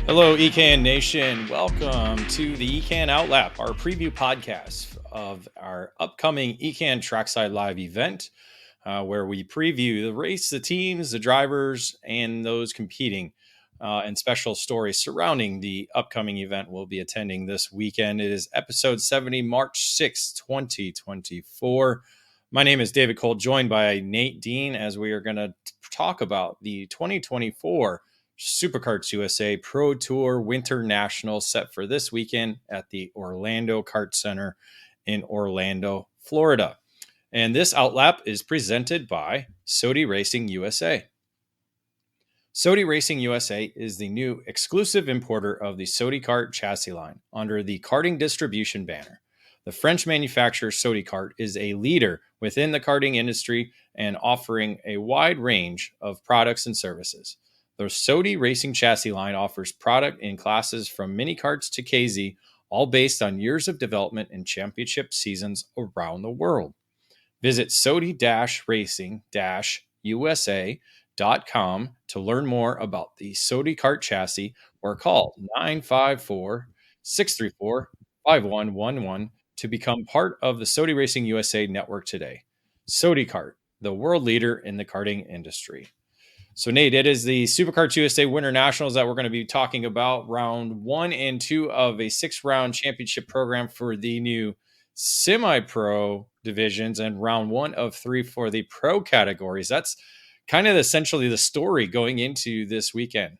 Hello, EKN Nation. Welcome to the EKN OutLap, our preview podcast of our upcoming EKN Trackside live event, where we preview the race, the teams, the drivers, and those competing, and special stories surrounding the upcoming event we'll be attending this weekend. It is episode 70, March 6, 2024. My name is David Cole, joined by Nate Dean, as we are going to talk about the 2024 Superkarts USA Pro Tour WinterNationals set for this weekend at the Orlando Kart Center in Orlando, Florida. And this outlap is presented by Sodi Racing USA. Sodi Racing USA is the new exclusive importer of the Sodi Kart chassis line under the karting distribution banner. The French manufacturer Sodi Kart is a leader within the karting industry and offering a wide range of products and services. The Sodi Racing chassis line offers product in classes from mini karts to KZ, all based on years of development and championship seasons around the world. Visit Sodi-Racing-USA.com to learn more about the Sodi Kart chassis or call 954-634-5111 to become part of the Sodi Racing USA network today. Sodi Kart, the world leader in the karting industry. So, Nate, it is the Superkarts USA WinterNationals that we're going to be talking about, round 1 and 2 of a 6-round championship program for the new semi-pro divisions and round 1 of 3 for the pro categories. That's kind of essentially the story going into this weekend.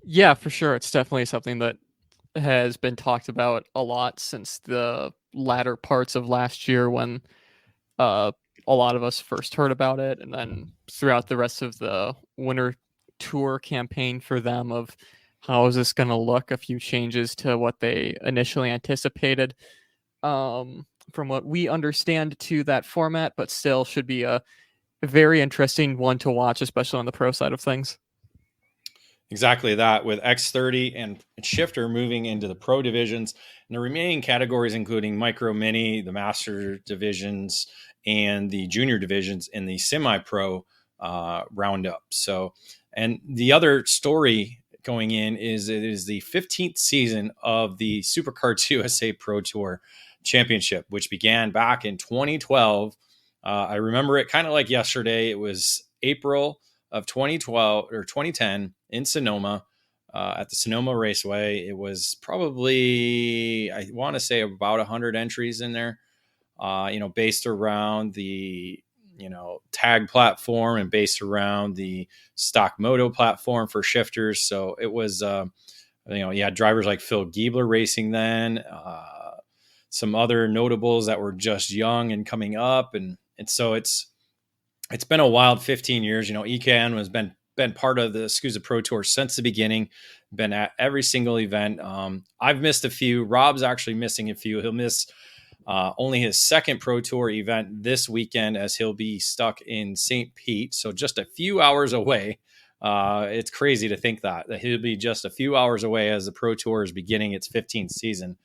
Yeah, for sure. It's definitely something that has been talked about a lot since the latter parts of last year when a lot of us first heard about it, and then throughout the rest of the winter tour campaign for them of how is this going to look, a few changes to what they initially anticipated from what we understand to that format, but still should be a very interesting one to watch, especially on the pro side of things. Exactly that, with X30 and Shifter moving into the pro divisions and the remaining categories, including micro, mini, the master divisions, and the junior divisions in the semi-pro roundup. So, and the other story going in is it is the 15th season of the Superkarts USA Pro Tour Championship, which began back in 2012. I remember it kind of like yesterday. It was April of 2012 or 2010 in Sonoma at the Sonoma Raceway. It was probably, I want to say, about 100 entries in there. Based around the, tag platform and based around the stock moto platform for shifters. So it was, you had drivers like Phil Giebler racing then, some other notables that were just young and coming up. And so it's been a wild 15 years. EKN has been part of the SCUSA Pro Tour since the beginning, been at every single event. I've missed a few. Rob's actually missing a few. He'll miss only his second Pro Tour event this weekend, as he'll be stuck in St. Pete. So just a few hours away. It's crazy to think that he'll be just a few hours away as the Pro Tour is beginning its 15th season,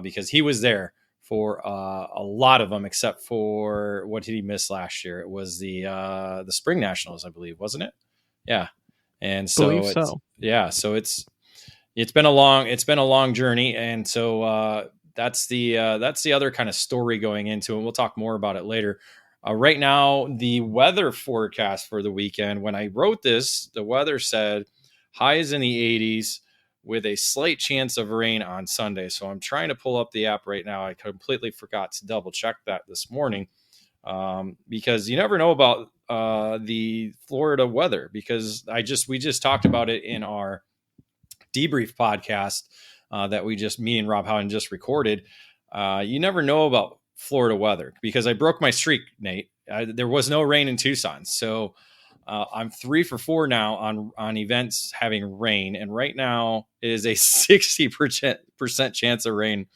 because he was there for a lot of them, except for what did he miss last year? It was the Spring Nationals, I believe, wasn't it? Yeah. And so, so it's been a long journey. And so, that's the other kind of story going into it. And we'll talk more about it later. Right now, the weather forecast for the weekend, when I wrote this, the weather said highs in the 80s with a slight chance of rain on Sunday. So I'm trying to pull up the app right now. I completely forgot to double check that this morning, because you never know about the Florida weather, because we just talked about it in our debrief podcast that me and Rob Howden just recorded. You never know about Florida weather, because I broke my streak, Nate. There was no rain in Tucson. So I'm 3 for 4 now on events having rain. And right now it is a 60% chance of rain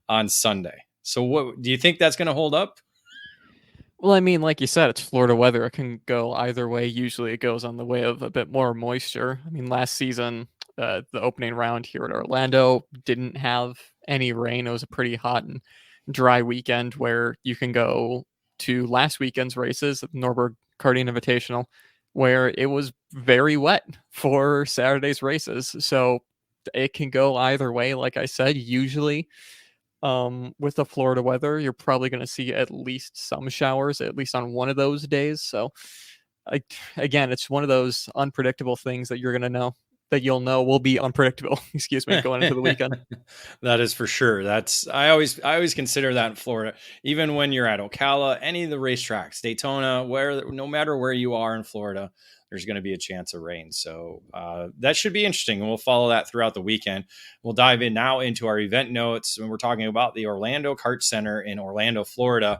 on Sunday. So what do you think that's going to hold up? Well, I mean, like you said, it's Florida weather. It can go either way. Usually it goes on the way of a bit more moisture. I mean, last season, the opening round here at Orlando didn't have any rain. It was a pretty hot and dry weekend, where you can go to last weekend's races at the Norberg Karting Invitational where it was very wet for Saturday's races. So it can go either way. Like I said, usually with the Florida weather, you're probably going to see at least some showers, at least on one of those days. So again, it's one of those unpredictable things that you'll know will be unpredictable. Excuse me, going into the weekend. That is for sure. I always consider that in Florida, even when you're at Ocala, any of the racetracks, Daytona, where no matter where you are in Florida, there's going to be a chance of rain. So that should be interesting, and we'll follow that throughout the weekend. We'll dive in now into our event notes, and we're talking about the Orlando Kart Center in Orlando, Florida.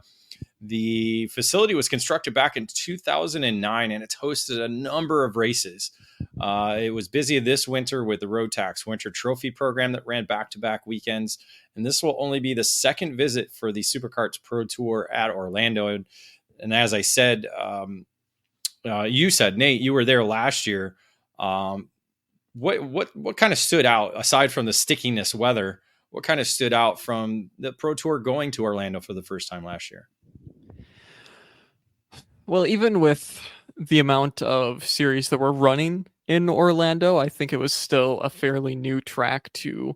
The facility was constructed back in 2009, and it's hosted a number of races. It was busy this winter with the Road Tax Winter Trophy program that ran back-to-back weekends. And this will only be the second visit for the Superkarts Pro Tour at Orlando. And as I said, you said, Nate, you were there last year. What kind of stood out, aside from the stickiness weather? What kind of stood out from the Pro Tour going to Orlando for the first time last year? Well, even with the amount of series that were running in Orlando, I think it was still a fairly new track to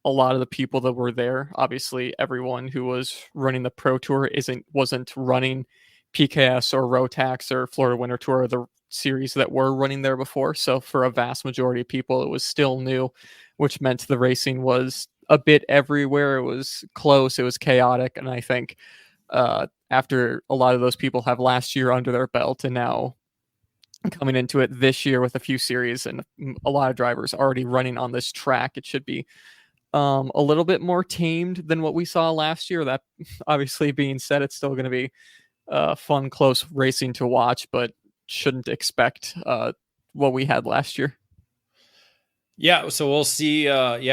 a lot of the people that were there. Obviously, everyone who was running the Pro Tour wasn't running PKS or Rotax or Florida Winter Tour, the series that were running there before. So for a vast majority of people, it was still new, which meant the racing was a bit everywhere. It was close, it was chaotic, and I think after a lot of those people have last year under their belt and now coming into it this year with a few series and a lot of drivers already running on this track, it should be a little bit more tamed than what we saw last year. That obviously being said, it's still going to be fun, close racing to watch, but shouldn't expect what we had last year. Yeah, so we'll see. Watching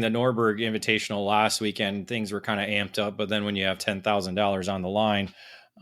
the Norberg Invitational last weekend, things were kind of amped up. But then when you have $10,000 on the line,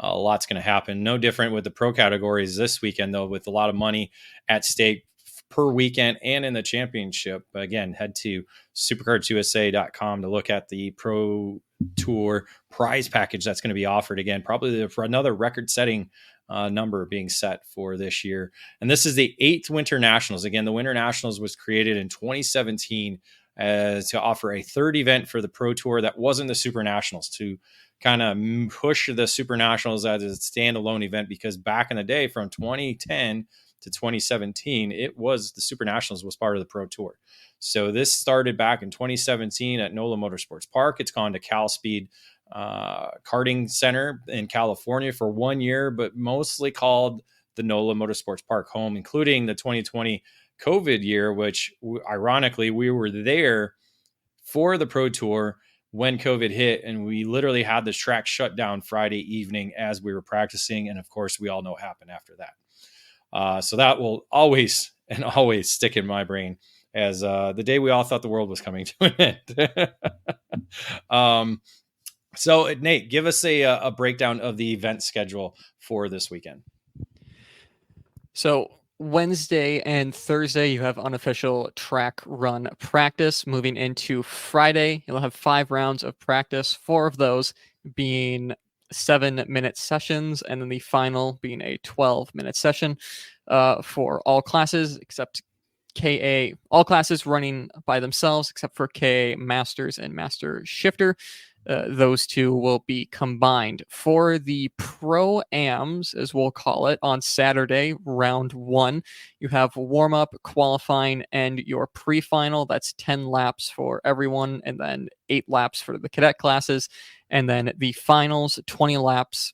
a lot's going to happen. No different with the pro categories this weekend, though, with a lot of money at stake per weekend and in the championship. But again, head to superkartsusa.com to look at the Pro Tour prize package that's going to be offered again, probably for another record-setting number being set for this year. And this is the 8th WinterNationals. Again, the WinterNationals was created in 2017 to offer a third event for the Pro Tour that wasn't the Super Nationals, to kind of push the Super Nationals as a standalone event, because back in the day from 2010 to 2017, it was the Super Nationals was part of the Pro Tour. So this started back in 2017 at NOLA Motorsports Park. It's gone to Cal Speed Karting Center in California for 1 year, but mostly called the NOLA Motorsports Park home, including the 2020 COVID year, which ironically we were there for the Pro Tour when COVID hit, and we literally had this track shut down Friday evening as we were practicing. And of course, we all know what happened after that. So that will always stick in my brain as the day we all thought the world was coming to an end. So, Nate, give us a breakdown of the event schedule for this weekend. So Wednesday and Thursday, you have unofficial track run practice. Moving into Friday, you'll have 5 rounds of practice, 4 of those being 7-minute sessions, and then the final being a 12-minute session for all classes except KA. All classes running by themselves except for KA Masters and Master Shifter. Those two will be combined. For the Pro-Ams, as we'll call it, on Saturday, round 1, you have warm-up, qualifying, and your pre-final. That's 10 laps for everyone, and then 8 laps for the cadet classes. And then the finals, 20 laps,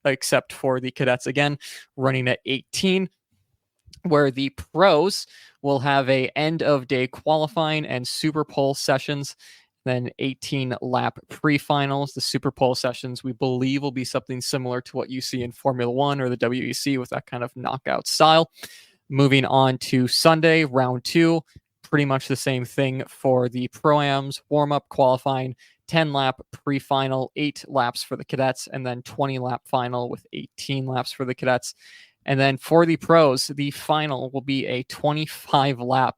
except for the cadets again, running at 18, where the pros will have a end-of-day qualifying and Super Pole sessions, then 18 lap pre-finals. The Super Pole sessions, we believe, will be something similar to what you see in Formula One or the WEC with that kind of knockout style. Moving on to Sunday, round 2, pretty much the same thing for the Pro-Ams, warm-up, qualifying, 10 lap pre-final, 8 laps for the cadets, and then 20 lap final with 18 laps for the cadets. And then for the pros, the final will be a 25 lap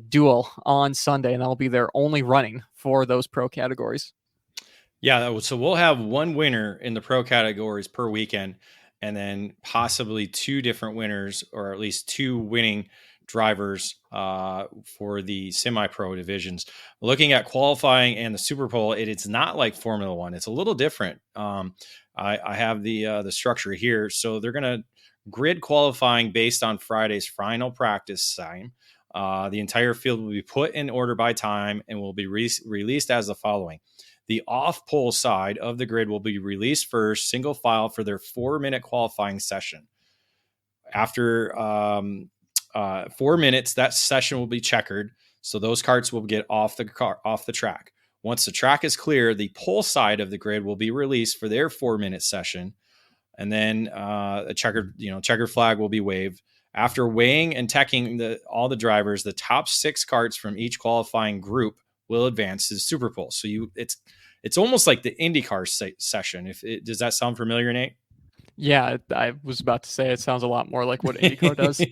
duel on Sunday, and that'll be their only running for those pro categories. Yeah, so we'll have one winner in the pro categories per weekend, and then possibly 2 different winners, or at least 2 winning drivers for the semi-pro divisions. Looking at qualifying and the Super Bowl, it's not like Formula One. It's a little different. I have the structure here. So they're going to grid qualifying based on Friday's final practice time. The entire field will be put in order by time and will be released as the following. The off-pole side of the grid will be released first, single file, for their 4-minute qualifying session. After 4 minutes, that session will be checkered, so those karts will get off the track. Once the track is clear, the pole side of the grid will be released for their 4-minute session, and then a checkered flag will be waved. After weighing and teching all the drivers, the top 6 karts from each qualifying group will advance to the Super Bowl. So it's almost like the IndyCar session. Does that sound familiar, Nate? Yeah, I was about to say it sounds a lot more like what IndyCar does.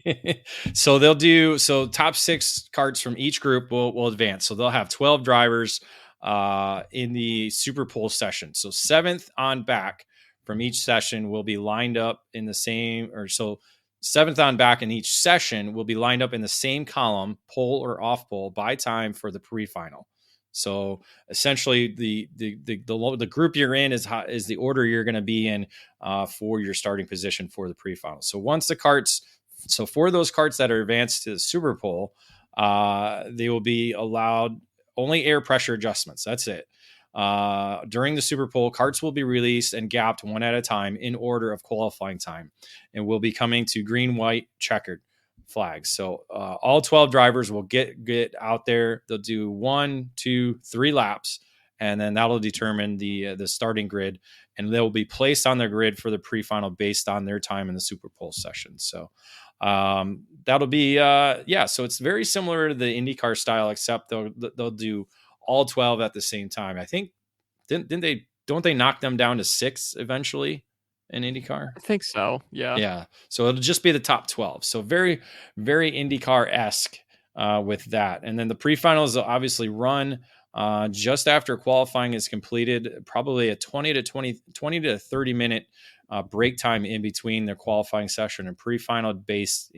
So top 6 karts from each group will advance. So they'll have 12 drivers in the Super Bowl session. So 7th on back from each session will be lined up in the same, or so 7th on back in each session will be lined up in the same column, pole or off pole, by time for the pre-final. So essentially, the group you're in is the order you're going to be in for your starting position for the pre-final. So for those karts that are advanced to the Super Bowl, they will be allowed only air pressure adjustments. That's it. During the Super Bowl, karts will be released and gapped one at a time in order of qualifying time, and will be coming to green, white, checkered flags. So all 12 drivers will get out there. They'll do 1, 2, 3 laps, and then that'll determine the starting grid, and they'll be placed on the grid for the pre-final based on their time in the Super Bowl session. So that'll be so it's very similar to the IndyCar style, except they'll do all 12 at the same time. I think don't they knock them down to 6 eventually in IndyCar? I think so. Yeah. So it'll just be the top 12. So very, very IndyCar-esque with that. And then the pre-finals will obviously run just after qualifying is completed, probably a 20 to 30 minute break time in between their qualifying session and pre-final, based,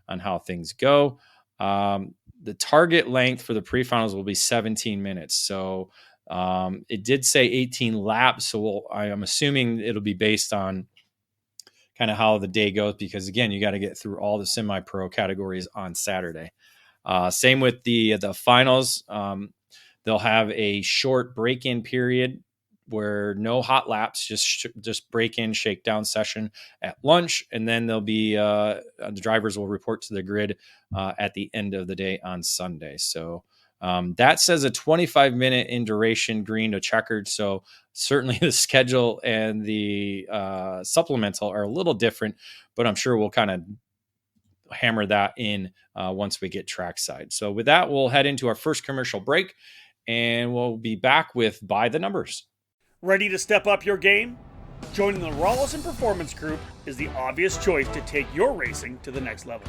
on how things go. The target length for the pre-finals will be 17 minutes. So it did say 18 laps. So I'm assuming it'll be based on kind of how the day goes, because again, you got to get through all the semi-pro categories on Saturday. Same with the finals. They'll have a short break-in period where no hot laps, just break-in, shakedown session at lunch, and then there'll be the drivers will report to the grid at the end of the day on Sunday. So that says a 25-minute in duration, green to checkered. So certainly the schedule and the supplemental are a little different, but I'm sure we'll kind of hammer that in once we get trackside. So with that, we'll head into our first commercial break, and we'll be back with By the Numbers. Ready to step up your game? Joining the Rawlison Performance Group is the obvious choice to take your racing to the next level.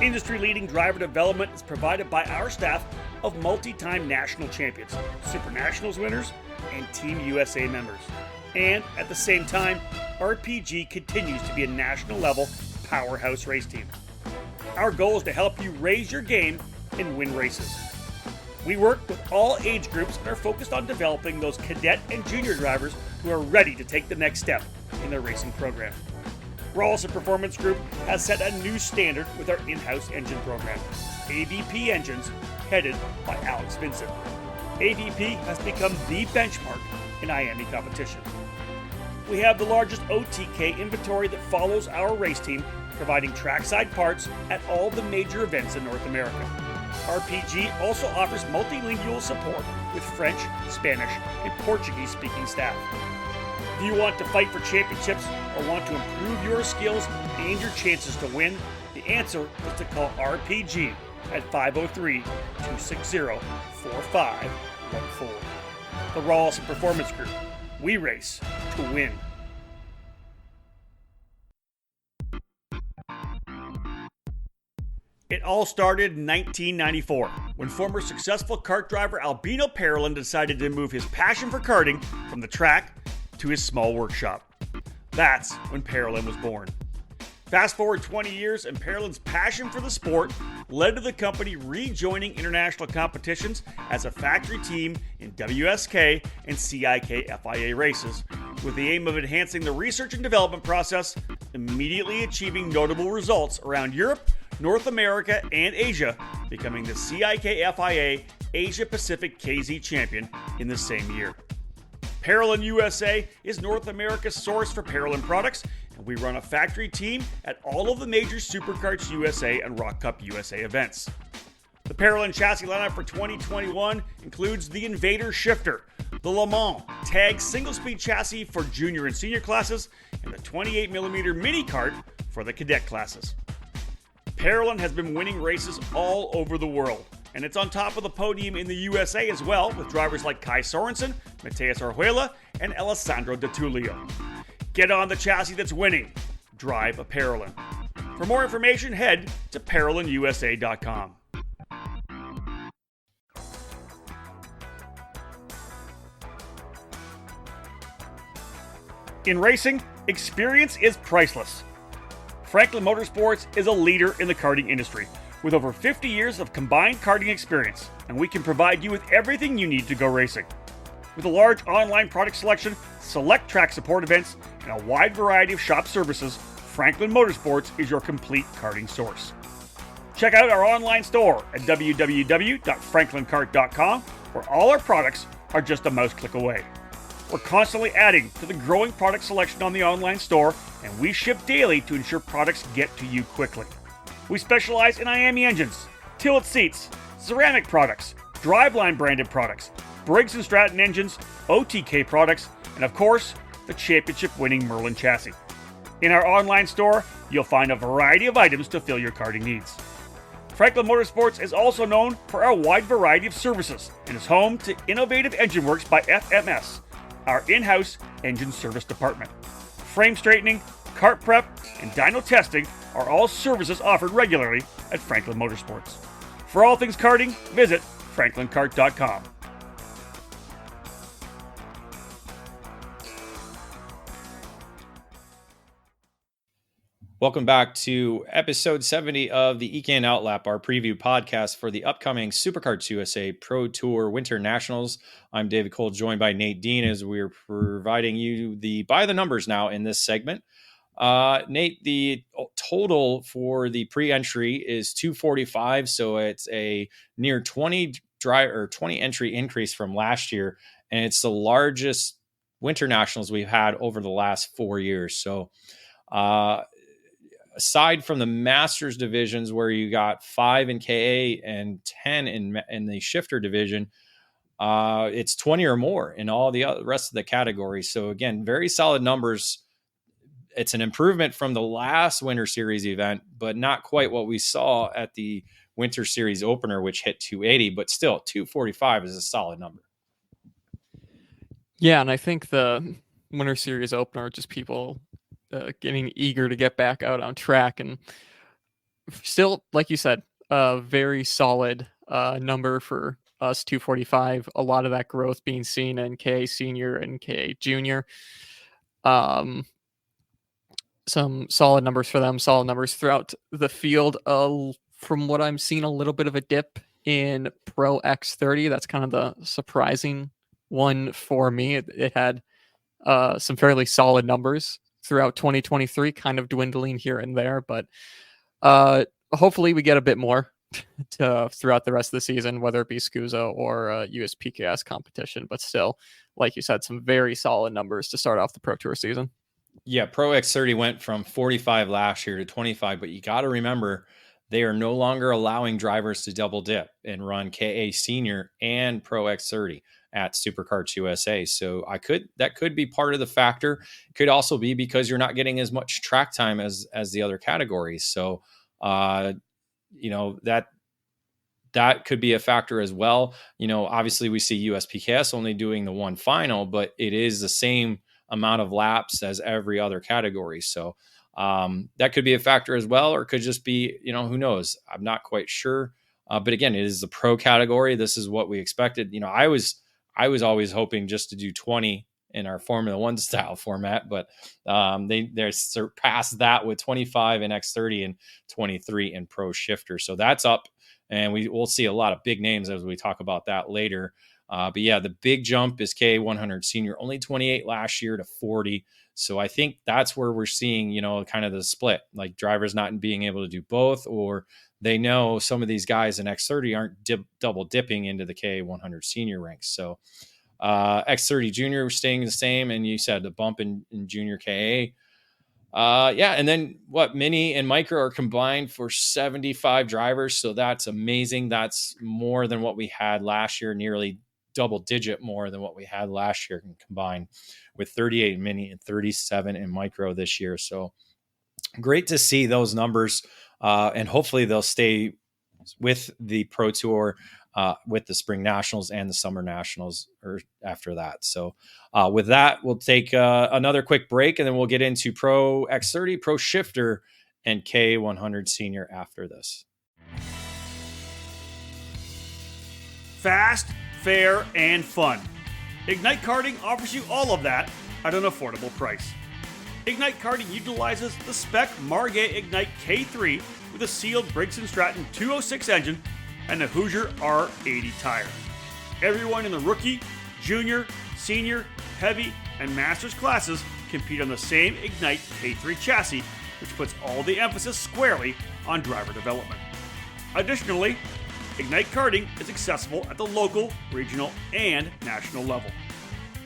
Industry-leading driver development is provided by our staff of multi-time national champions, SuperNationals winners, and Team USA members. And at the same time, RPG continues to be a national-level powerhouse race team. Our goal is to help you raise your game and win races. We work with all age groups and are focused on developing those cadet and junior drivers who are ready to take the next step in their racing program. Rawlison Performance Group has set a new standard with our in-house engine program, AVP Engines, headed by Alex Vincent. AVP has become the benchmark in IAME competition. We have the largest OTK inventory that follows our race team, providing trackside parts at all the major events in North America. RPG also offers multilingual support with French, Spanish, and Portuguese-speaking staff. If you want to fight for championships or want to improve your skills and your chances to win, the answer is to call RPG at 503-260-4514. The Rawlison Performance Group. We race to win. It all started in 1994, when former successful kart driver Albino Parolin decided to move his passion for karting from the track to his small workshop. That's when Parolin was born. Fast forward 20 years, and Parolin's passion for the sport led to the company rejoining international competitions as a factory team in WSK and CIK FIA races, with the aim of enhancing the research and development process, immediately achieving notable results around Europe, North America, and Asia, becoming the CIK FIA Asia Pacific KZ champion in the same year. Parolin USA is North America's source for Parolin products, and we run a factory team at all of the major Superkarts USA and Rock Cup USA events. The Parolin chassis lineup for 2021 includes the Invader Shifter, the Le Mans Tag single-speed chassis for junior and senior classes, and the 28mm mini kart for the cadet classes. Parolin has been winning races all over the world, and it's on top of the podium in the USA as well, with drivers like Kai Sorensen, Mateus Orjuela, and Alessandro De Tullio. Get on the chassis that's winning. Drive a Parolin. For more information, head to ParolinUSA.com. In racing, experience is priceless. Franklin Motorsports is a leader in the karting industry, with over 50 years of combined karting experience, and we can provide you with everything you need to go racing. With a large online product selection, select track support events, and a wide variety of shop services, Franklin Motorsports is your complete karting source. Check out our online store at www.franklinkart.com, where all our products are just a mouse click away. We're constantly adding to the growing product selection on the online store, and we ship daily to ensure products get to you quickly. We specialize in IAME engines, tilt seats, ceramic products, driveline branded products, Briggs & Stratton engines, OTK products, and of course, the championship-winning Merlin chassis. In our online store, you'll find a variety of items to fill your karting needs. Franklin Motorsports is also known for our wide variety of services and is home to Innovative Engine Works by FMS, our in-house engine service department. Frame straightening, kart prep, and dyno testing are all services offered regularly at Franklin Motorsports. For all things karting, visit franklinkart.com. Welcome back to episode 70 of the EKN OutLap, our preview podcast for the upcoming Superkarts USA Pro Tour WinterNationals. I'm David Cole, joined by Nate Dean, as we're providing you the by the numbers now in this segment. Nate, the total for the pre-entry is 245, so it's a near 20 entry increase from last year, and it's the largest WinterNationals we've had over the last 4 years. So, aside from the Masters divisions, where you got 5 in KA and 10 in the shifter division, it's 20 or more in all the rest of the categories. So again, very solid numbers. It's an improvement from the last Winter Series event, but not quite what we saw at the Winter Series opener, which hit 280, but still 245 is a solid number. Yeah, and I think the Winter Series opener, just people getting eager to get back out on track, and still, like you said, a very solid number for us, 245. A lot of that growth being seen in KA Senior and KA Junior. Some solid numbers for them, solid numbers throughout the field. From what I'm seeing, a little bit of a dip in Pro X30. That's kind of the surprising one for me. It had some fairly solid numbers throughout 2023, kind of dwindling here and there, but hopefully we get a bit more throughout the rest of the season, whether it be SCUSA or USPKS competition. But still, like you said, some very solid numbers to start off the Pro Tour season. Yeah, Pro X30 went from 45 last year to 25, but you got to remember they are no longer allowing drivers to double dip and run KA Senior and Pro X30 at Superkarts USA. So that could be part of the factor. It could also be because you're not getting as much track time as the other categories. So, that could be a factor as well. Obviously we see USPKS only doing the one final, but it is the same amount of laps as every other category. So that could be a factor as well, or it could just be, who knows? I'm not quite sure. But again, it is the pro category. This is what we expected. I was always hoping just to do 20 in our Formula One style format, but they surpassed that with 25 in X30 and 23 in Pro Shifter. So that's up, and we'll see a lot of big names as we talk about that later. But yeah, the big jump is K100 Senior, only 28 last year to 40. So I think that's where we're seeing, kind of the split, like drivers not being able to do both, or they know some of these guys in X30 aren't double dipping into the K100 Senior ranks. So X30 Junior staying the same, and you said the bump in Junior KA. And then Mini and Micro are combined for 75 drivers, so that's amazing. That's more than what we had last year, nearly double digit more than what we had last year combined, with 38 in Mini and 37 in Micro this year. So great to see those numbers, and hopefully they'll stay with the Pro Tour, with the Spring Nationals and the Summer Nationals or after that. So with that, we'll take another quick break, and then we'll get into Pro X30, Pro Shifter, and K100 Senior after this. Fast, fair, and fun. Ignite Karting offers you all of that at an affordable price. Ignite Karting utilizes the spec Margay Ignite K3 with a sealed Briggs & Stratton 206 engine and a Hoosier R80 tire. Everyone in the rookie, junior, senior, heavy, and masters classes compete on the same Ignite K3 chassis, which puts all the emphasis squarely on driver development. Additionally, Ignite Karting is accessible at the local, regional, and national level.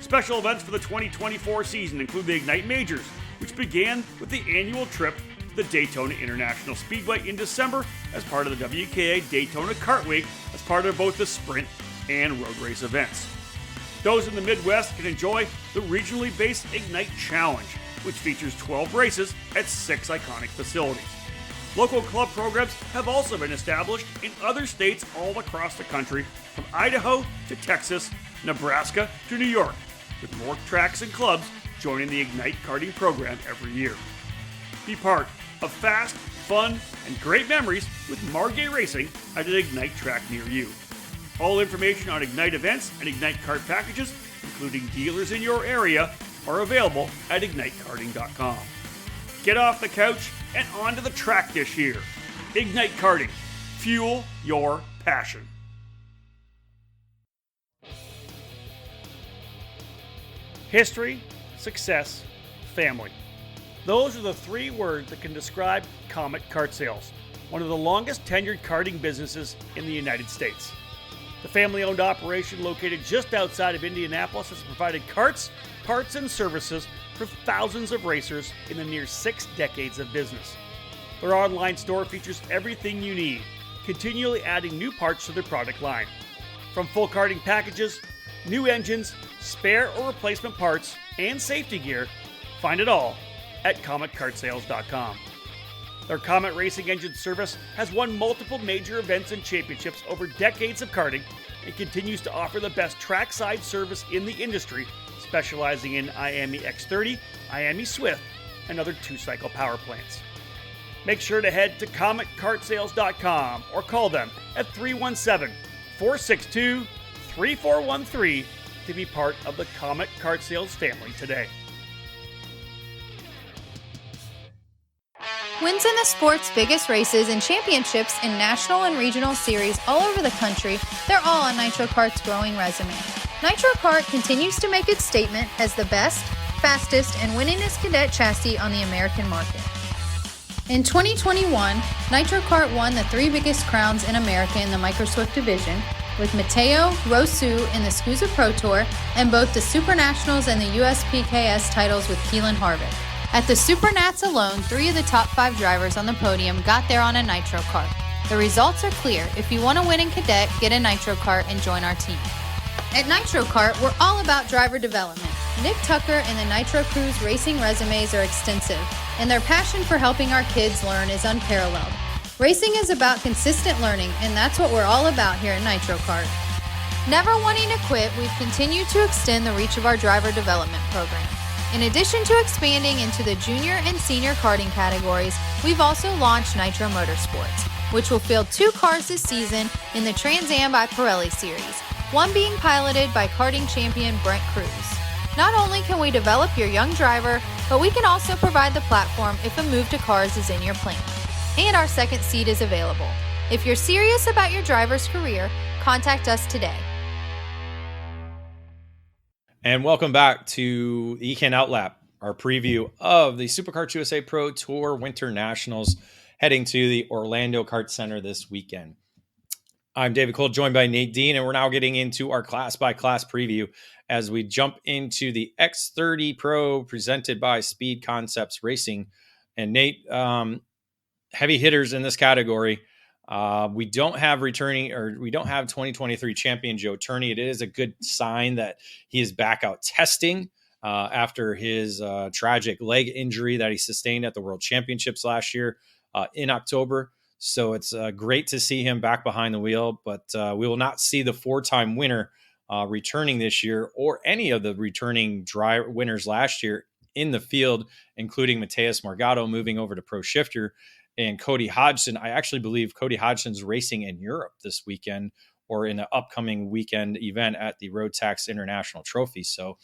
Special events for the 2024 season include the Ignite Majors, which began with the annual trip to the Daytona International Speedway in December as part of the WKA Daytona Kart Week as part of both the sprint and road race events. Those in the Midwest can enjoy the regionally based Ignite Challenge, which features 12 races at 6 iconic facilities. Local club programs have also been established in other states all across the country, from Idaho to Texas, Nebraska to New York, with more tracks and clubs joining the Ignite Karting program every year. Be part of fast, fun, and great memories with Margay Racing at an Ignite track near you. All information on Ignite events and Ignite kart packages, including dealers in your area, are available at ignitekarting.com. Get off the couch and onto the track this year. Ignite Karting. Fuel your passion. History, success, family. Those are the three words that can describe Comet Kart Sales, one of the longest tenured karting businesses in the United States. The family-owned operation located just outside of Indianapolis has provided karts, parts, and services for thousands of racers in the near 6 decades of business. Their online store features everything you need, continually adding new parts to their product line. From full karting packages, new engines, spare or replacement parts, and safety gear, find it all at CometKartSales.com. Their Comet Racing Engine service has won multiple major events and championships over decades of karting and continues to offer the best trackside service in the industry, specializing in IAME X30, IAME Swift, and other 2-cycle power plants. Make sure to head to CometKartSales.com or call them at 317-462-3413 to be part of the Comet Kart Sales family today. Wins in the sport's biggest races and championships in national and regional series all over the country, they're all on Nitro Kart's growing resume. Nitro Kart continues to make its statement as the best, fastest, and winningest cadet chassis on the American market. In 2021, Nitro Kart won the 3 biggest crowns in America in the Micro Swift division, with Mateo Rosu in the SCUSA Pro Tour and both the Super Nationals and the USPKS titles with Keelan Harvick. At the Super Nats alone, 3 of the top 5 drivers on the podium got there on a Nitro Kart. The results are clear. If you want to win in cadet, get a Nitro Kart and join our team. At Nitro Kart, we're all about driver development. Nick Tucker and the Nitro Crew's racing resumes are extensive, and their passion for helping our kids learn is unparalleled. Racing is about consistent learning, and that's what we're all about here at Nitro Kart. Never wanting to quit, we've continued to extend the reach of our driver development program. In addition to expanding into the junior and senior karting categories, we've also launched Nitro Motorsports, which will field 2 cars this season in the Trans Am by Pirelli series, one being piloted by karting champion Brent Cruz. Not only can we develop your young driver, but we can also provide the platform if a move to cars is in your plan. And our second seat is available. If you're serious about your driver's career, contact us today. And welcome back to EKN OutLap, our preview of the Superkarts USA Pro Tour WinterNationals heading to the Orlando Kart Center this weekend. I'm David Cole, joined by Nate Dean, and we're now getting into our class-by-class preview as we jump into the X30 Pro presented by Speed Concepts Racing. And Nate, heavy hitters in this category. We don't have 2023 champion Joe Turney. It is a good sign that he is back out testing after his tragic leg injury that he sustained at the World Championships last year in October. So it's great to see him back behind the wheel, but we will not see the four-time winner returning this year or any of the returning winners last year in the field, including Mateus Morgado moving over to Pro Shifter and Cody Hodgson. I actually believe Cody Hodgson's racing in Europe this weekend or in an upcoming weekend event at the Road Tax International Trophy. So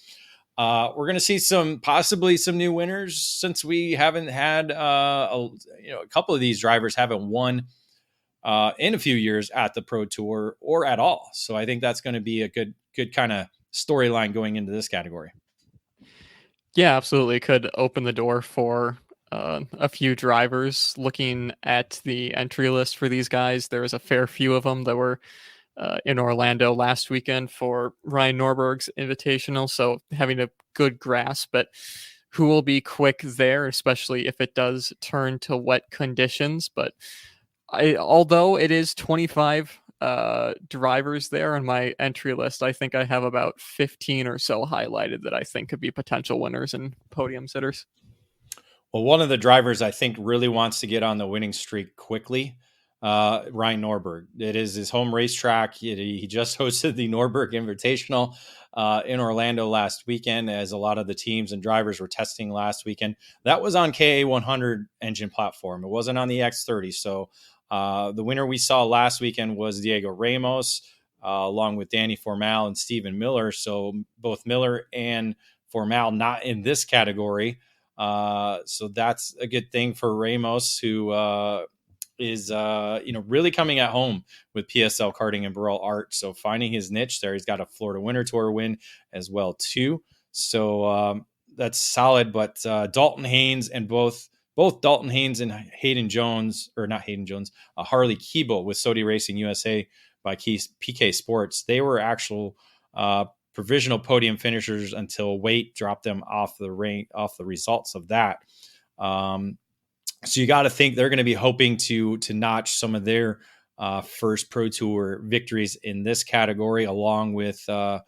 we're going to see possibly some new winners since we haven't had a couple of these drivers haven't won in a few years at the Pro Tour or at all. So I think that's going to be a good kind of storyline going into this category. Yeah, absolutely. Could open the door for a few drivers. Looking at the entry list for these guys, there was a fair few of them that were in Orlando last weekend for Ryan Norberg's Invitational. So having a good grasp at who will be quick there, especially if it does turn to wet conditions. But although it is 25 drivers there on my entry list, I think I have about 15 or so highlighted that I think could be potential winners and podium sitters. Well, one of the drivers I think really wants to get on the winning streak quickly, Ryan Norberg. It is his home racetrack. He just hosted the Norberg Invitational in Orlando last weekend, as a lot of the teams and drivers were testing last weekend. That was on KA100 engine platform. It wasn't on the X30. So the winner we saw last weekend was Diego Ramos, along with Danny Formal and Stephen Miller. So both Miller and Formal not in this category. So that's a good thing for Ramos, who is really coming at home with PSL karting and Burrell Art. So finding his niche there. He's got a Florida Winter Tour win as well too. So that's solid. But Dalton Haynes and both Dalton Haynes and Harley Keeble with Sodi Racing USA by PK Sports, they were actual provisional podium finishers until weight dropped them off the results of that. So you got to think they're going to be hoping to notch some of their first Pro Tour victories in this category, along with Donovan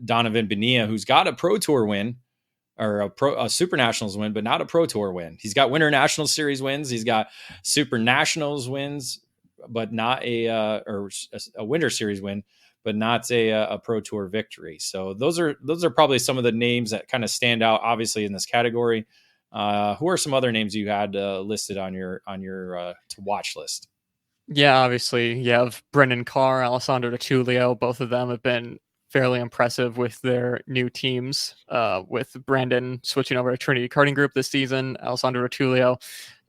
Bonilla, who's got a Pro Tour win or a Super Nationals win, but not a Pro Tour win. He's got Winter National Series wins. He's got Super Nationals wins, but not a Winter Series win, but not a Pro Tour victory. So those are probably some of the names that kind of stand out, obviously, in this category. Who are some other names you had listed on your to watch list? Yeah, obviously you have Brendan Carr, Alessandro De Giulio. Both of them have been fairly impressive with their new teams, with Brandon switching over to Trinity Karting Group this season, Alessandro De Giulio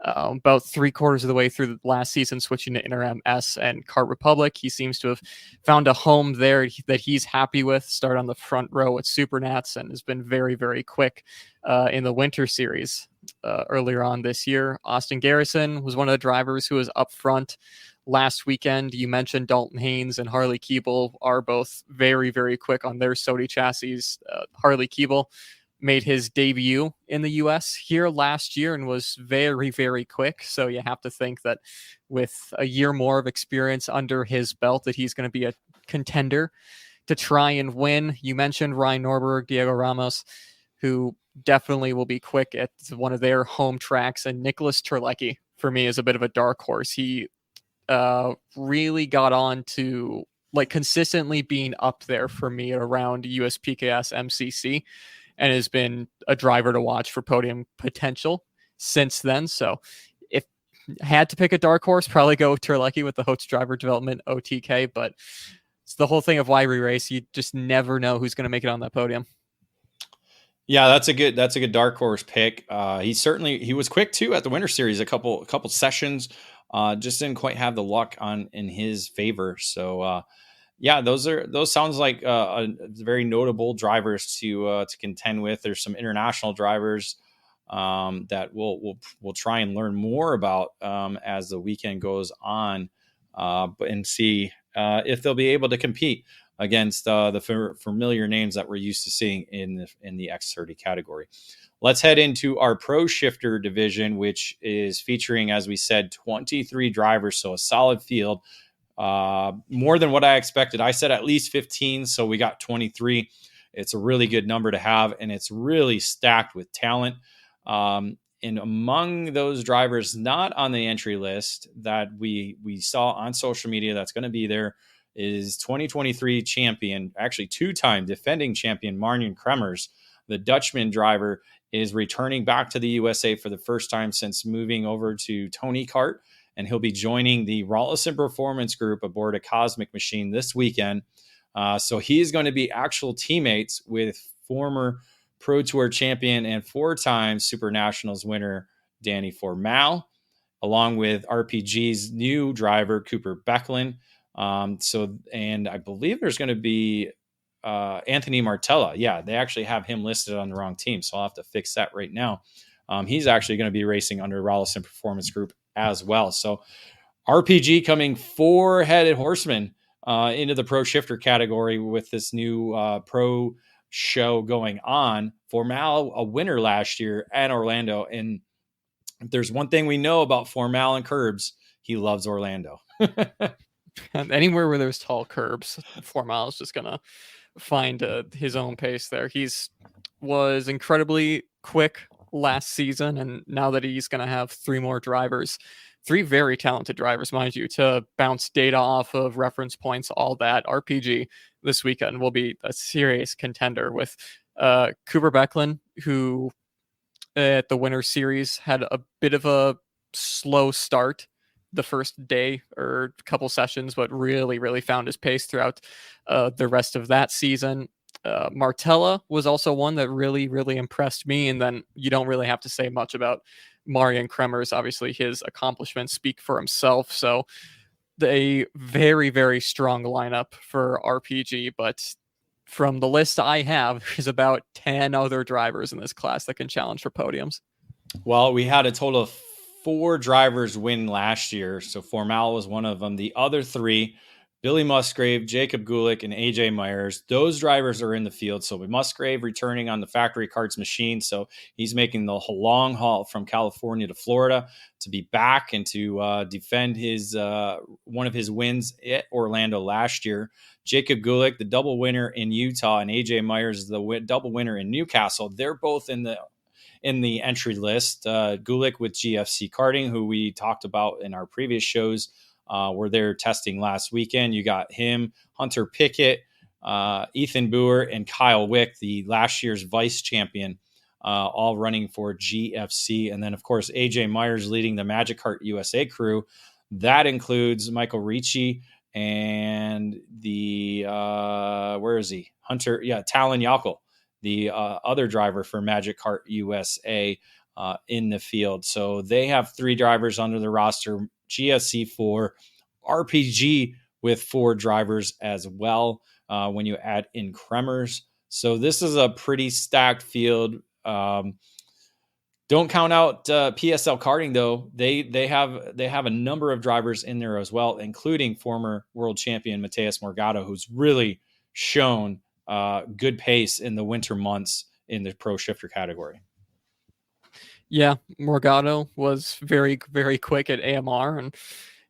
about 3/4 of the way through the last season switching to Inter MS and Kart Republic. He seems to have found a home there that he's happy with. Started on the front row with Supernats and has been very, very quick in the Winter Series earlier on this year. Austin Garrison was one of the drivers who was up front last weekend. You mentioned Dalton Haynes and Harley Keeble are both very, very quick on their Sodi chassis. Harley Keeble made his debut in the US here last year and was very, very quick. So you have to think that with a year more of experience under his belt, that he's going to be a contender to try and win. You mentioned Ryan Norberg, Diego Ramos, who definitely will be quick at one of their home tracks. And Nicholas Terlecki, for me, is a bit of a dark horse. He really got on to consistently being up there for me around USPKS MCC, and has been a driver to watch for podium potential since then. So if I had to pick a dark horse, probably go with Terlecki with the Host Driver Development OTK, but it's the whole thing of why we race. You just never know who's going to make it on that podium. Yeah, that's a good dark horse pick. He was quick too at the Winter Series. A couple sessions, just didn't quite have the luck in his favor. So yeah, those sounds like very notable drivers to contend with. There's some international drivers that we'll try and learn more about as the weekend goes on, and see if they'll be able to compete against the familiar names that we're used to seeing in the X30 category. Let's head into our Pro Shifter division, which is featuring, as we said, 23 drivers, so a solid field. More than what I expected. I said at least 15, so we got 23. It's a really good number to have, and it's really stacked with talent. And among those drivers not on the entry list that we saw on social media that's going to be there is 2023 champion, actually two-time defending champion, Marjan Kremers. The Dutchman driver is returning back to the USA for the first time since moving over to Tony Kart, and he'll be joining the Rawlison Performance Group aboard a Cosmic Machine this weekend. So he's going to be actual teammates with former Pro Tour champion and four-time SuperNationals winner Danny Formal, along with RPG's new driver Cooper Becklin. And I believe there's going to be Anthony Martella. Yeah, they actually have him listed on the wrong team, so I'll have to fix that right now. He's actually going to be racing under Rawlison Performance Group as well. So RPG coming four-headed horseman into the Pro Shifter category with this new Pro show going on. Formal, a winner last year at Orlando, and if there's one thing we know about Formal and curbs, he loves Orlando. And anywhere where there's tall curbs, Formal is just gonna find his own pace there. Was incredibly quick last season, and now that he's gonna have three very talented drivers, mind you, to bounce data off of, reference points, all that, RPG this weekend will be a serious contender with Cooper Becklin, who at the Winter Series had a bit of a slow start the first day or couple sessions, but really found his pace throughout the rest of that season. Martella was also one that really impressed me, and then you don't really have to say much about Marjan Kremers. Obviously his accomplishments speak for himself, so a very strong lineup for RPG. But from the list I have, there's about 10 other drivers in this class that can challenge for podiums. Well, we had a total of 4 drivers win last year, so Formal was one of them. The other 3, Billy Musgrave, Jacob Gulick, and AJ Myers, those drivers are in the field. So with Musgrave returning on the factory karts machine, so he's making the long haul from California to Florida to be back and to defend his one of his wins at Orlando last year. Jacob Gulick, the double winner in Utah, and AJ Myers, the double winner in Newcastle. They're both in the entry list. Gulick with GFC Karting, who we talked about in our previous shows, were there testing last weekend. You got him, Hunter Pickett, Ethan Boer, and Kyle Wick, the last year's vice champion, all running for GFC. And then, of course, AJ Myers leading the Magic Kart USA crew. That includes Michael Ricci and the, where is he? Hunter, Talon Yockel, the other driver for Magic Kart USA in the field. So they have 3 drivers under the roster, GSC 4, RPG with 4 drivers as well when you add in Kremers. So this is a pretty stacked field. Don't count out PSL Karting, though. They have a number of drivers in there as well, including former world champion Mateus Morgado, who's really shown good pace in the winter months in the Pro Shifter category. Yeah, Morgado was very quick at AMR, and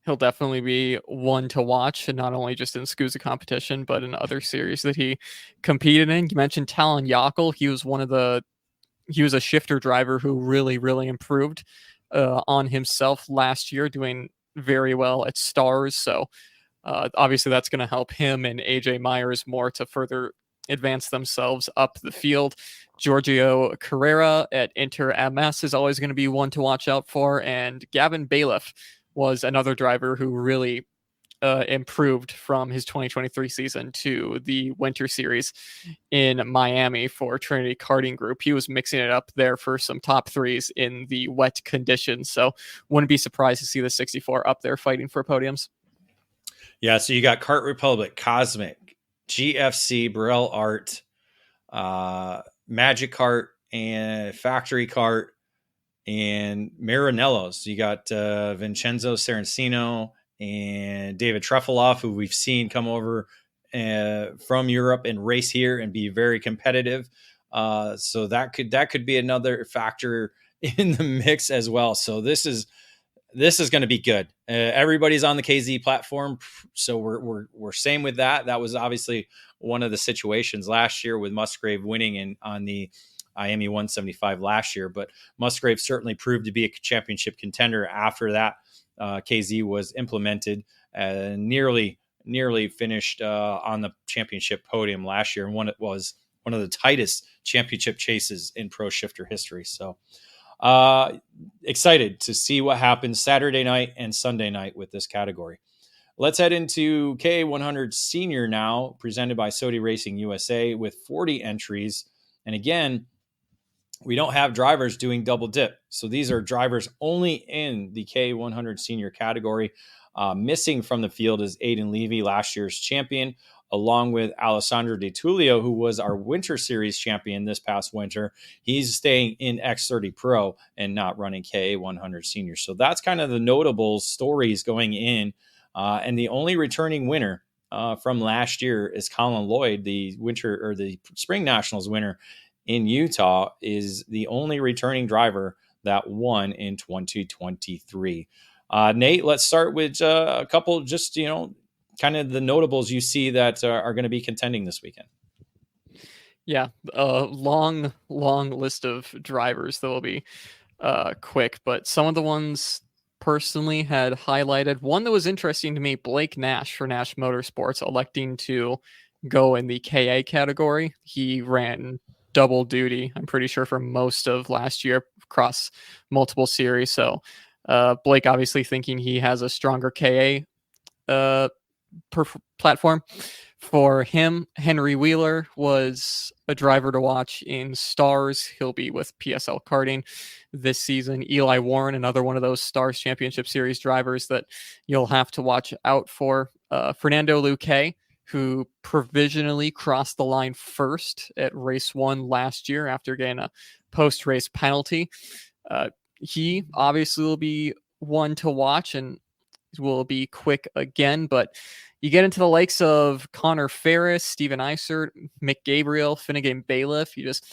he'll definitely be one to watch, and not only just in SCUSA competition, but in other series that he competed in. You mentioned Talon Yockel. He was a shifter driver who really improved on himself last year, doing very well at Stars. So obviously that's going to help him and AJ Myers more to further advance themselves up the field. Giorgio Carrera at Inter MS is always going to be one to watch out for. And Gavin Bailiff was another driver who really improved from his 2023 season to the Winter Series in Miami for Trinity Karting Group. He was mixing it up there for some top threes in the wet conditions. So wouldn't be surprised to see the 64 up there fighting for podiums. Yeah, so you got Kart Republic, Cosmic, GFC, Burrell Art, Magic Kart, and Factory Kart, and Maranello's. You got Vincenzo Saraceno and David Trefilov, who we've seen come over from Europe and race here and be very competitive. So that could be another factor in the mix as well. So this is going to be good. Everybody's on the KZ platform, so we're same with that. That was obviously one of the situations last year with Musgrave winning on the IME 175 last year, but Musgrave certainly proved to be a championship contender after that. KZ was implemented, nearly finished on the championship podium last year, and it was one of the tightest championship chases in pro shifter history. So excited to see what happens Saturday night and Sunday night with this category. Let's head into K100 Senior now, presented by Sodi Racing USA with 40 entries. And again, we don't have drivers doing double dip. So these are drivers only in the K100 Senior category. Missing from the field is Aiden Levy, last year's champion, along with Alessandro De Tullio, who was our Winter Series champion this past winter. He's staying in X30 Pro and not running K100 Senior. So that's kind of the notable stories going in. And the only returning winner from last year is Colin Lloyd, the Spring Nationals winner in Utah, is the only returning driver that won in 2023. Nate, let's start with a couple, just, kind of the notables you see that are going to be contending this weekend. Yeah, a long list of drivers that will be quick, but some of the ones personally had highlighted. One that was interesting to me, Blake Nash for Nash Motorsports, electing to go in the KA category. He ran double duty, I'm pretty sure, for most of last year across multiple series. So Blake obviously thinking he has a stronger KA platform. For him, Henry Wheeler was a driver to watch in Stars. He'll be with PSL Karting this season. Eli Warren, another one of those Stars Championship Series drivers that you'll have to watch out for. Fernando Luque, who provisionally crossed the line first at race 1 last year after getting a post-race penalty. He obviously will be one to watch and will be quick again, but you get into the likes of Connor Ferris, Steven Isert, Mick Gabriel, Finnegan Bailiff. You just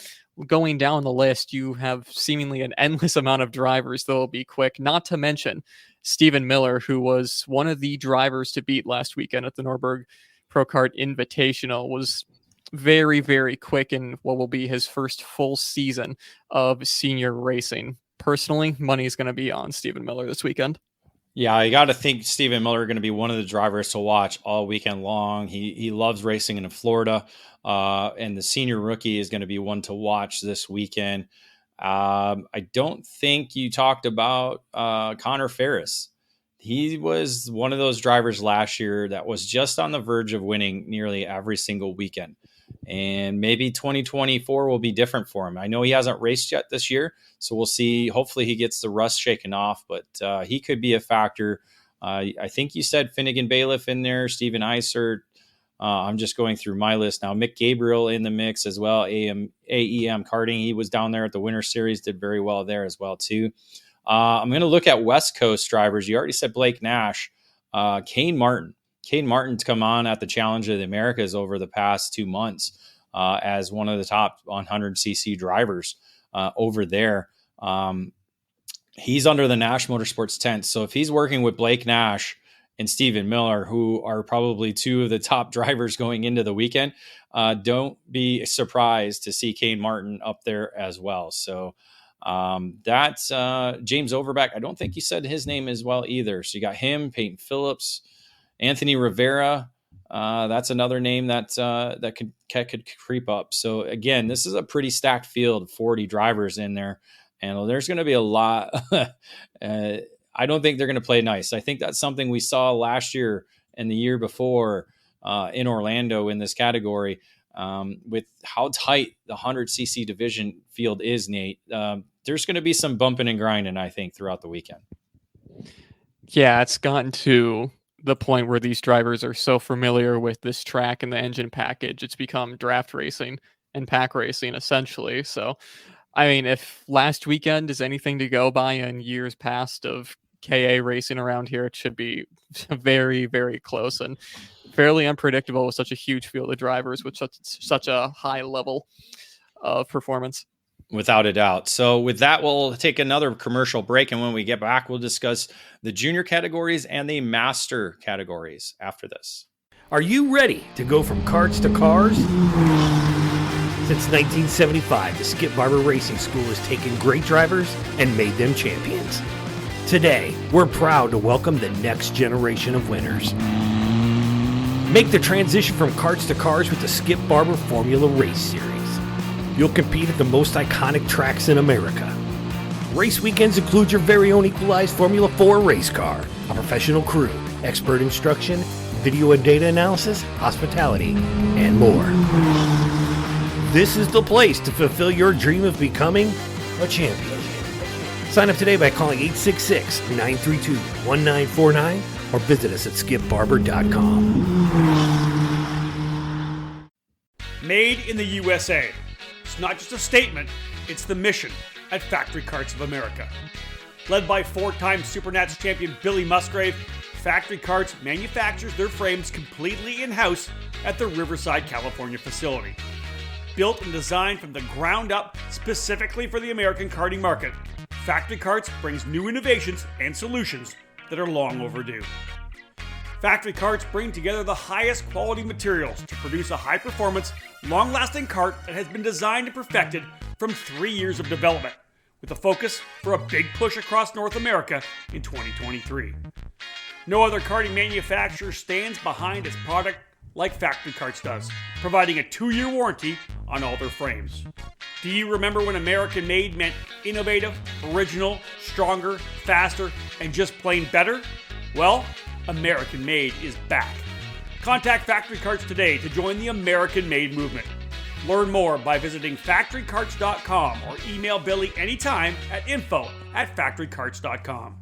going down the list, you have seemingly an endless amount of drivers that will be quick, not to mention Stephen Miller, who was one of the drivers to beat last weekend at the Norberg Pro Kart Invitational, was very, very quick in what will be his first full season of senior racing. Personally, money is going to be on Stephen Miller this weekend. Yeah, I got to think Stephen Miller is going to be one of the drivers to watch all weekend long. He loves racing in Florida, and the senior rookie is going to be one to watch this weekend. I don't think you talked about Connor Ferris. He was one of those drivers last year that was just on the verge of winning nearly every single weekend. And maybe 2024 will be different for him. I know he hasn't raced yet this year, so we'll see. Hopefully he gets the rust shaken off, but he could be a factor. I think you said Finnegan Bailiff in there, Steven Isert. I'm just going through my list now. Mick Gabriel in the mix as well. AEM Karting, he was down there at the Winter Series, did very well there as well too. I'm going to look at West Coast drivers. You already said Blake Nash. Kane Martin. Kane Martin's come on at the Challenge of the Americas over the past 2 months as one of the top 100cc drivers over there. He's under the Nash Motorsports tent. So if he's working with Blake Nash and Stephen Miller, who are probably two of the top drivers going into the weekend, don't be surprised to see Kane Martin up there as well. So that's James Overbeck. I don't think you said his name as well either. So you got him, Peyton Phillips, Anthony Rivera. That's another name that could creep up. So again, this is a pretty stacked field, 40 drivers in there, and there's going to be a lot. I don't think they're going to play nice. I think that's something we saw last year and the year before in Orlando in this category. With how tight the 100cc division field is, Nate, there's going to be some bumping and grinding, I think, throughout the weekend. Yeah, it's gotten to the point where these drivers are so familiar with this track and the engine package. It's become draft racing and pack racing, essentially. So, I mean, if last weekend is anything to go by in years past of KA racing around here, it should be very, very close and fairly unpredictable with such a huge field of drivers with such a high level of performance. Without a doubt. So with that, we'll take another commercial break. And when we get back, we'll discuss the junior categories and the master categories after this. Are you ready to go from karts to cars? Since 1975, the Skip Barber Racing School has taken great drivers and made them champions. Today, we're proud to welcome the next generation of winners. Make the transition from karts to cars with the Skip Barber Formula Race Series. You'll compete at the most iconic tracks in America. Race weekends include your very own equalized Formula 4 race car, a professional crew, expert instruction, video and data analysis, hospitality, and more. This is the place to fulfill your dream of becoming a champion. Sign up today by calling 866-932-1949 or visit us at skipbarber.com. Made in the USA. It's not just a statement, it's the mission at Factory Karts of America. Led by four-time Supernats champion Billy Musgrave, Factory Karts manufactures their frames completely in-house at their Riverside, California facility. Built and designed from the ground up specifically for the American karting market, Factory Karts brings new innovations and solutions that are long overdue. Factory Karts bring together the highest quality materials to produce a high-performance, long-lasting kart that has been designed and perfected from 3 years of development, with a focus for a big push across North America in 2023. No other karting manufacturer stands behind its product like Factory Karts does, providing a 2-year warranty on all their frames. Do you remember when American made meant innovative, original, stronger, faster, and just plain better? Well, American Made is back. Contact Factory Karts today to join the American Made movement. Learn more by visiting factorykarts.com or email Billy anytime at info@factorykarts.com.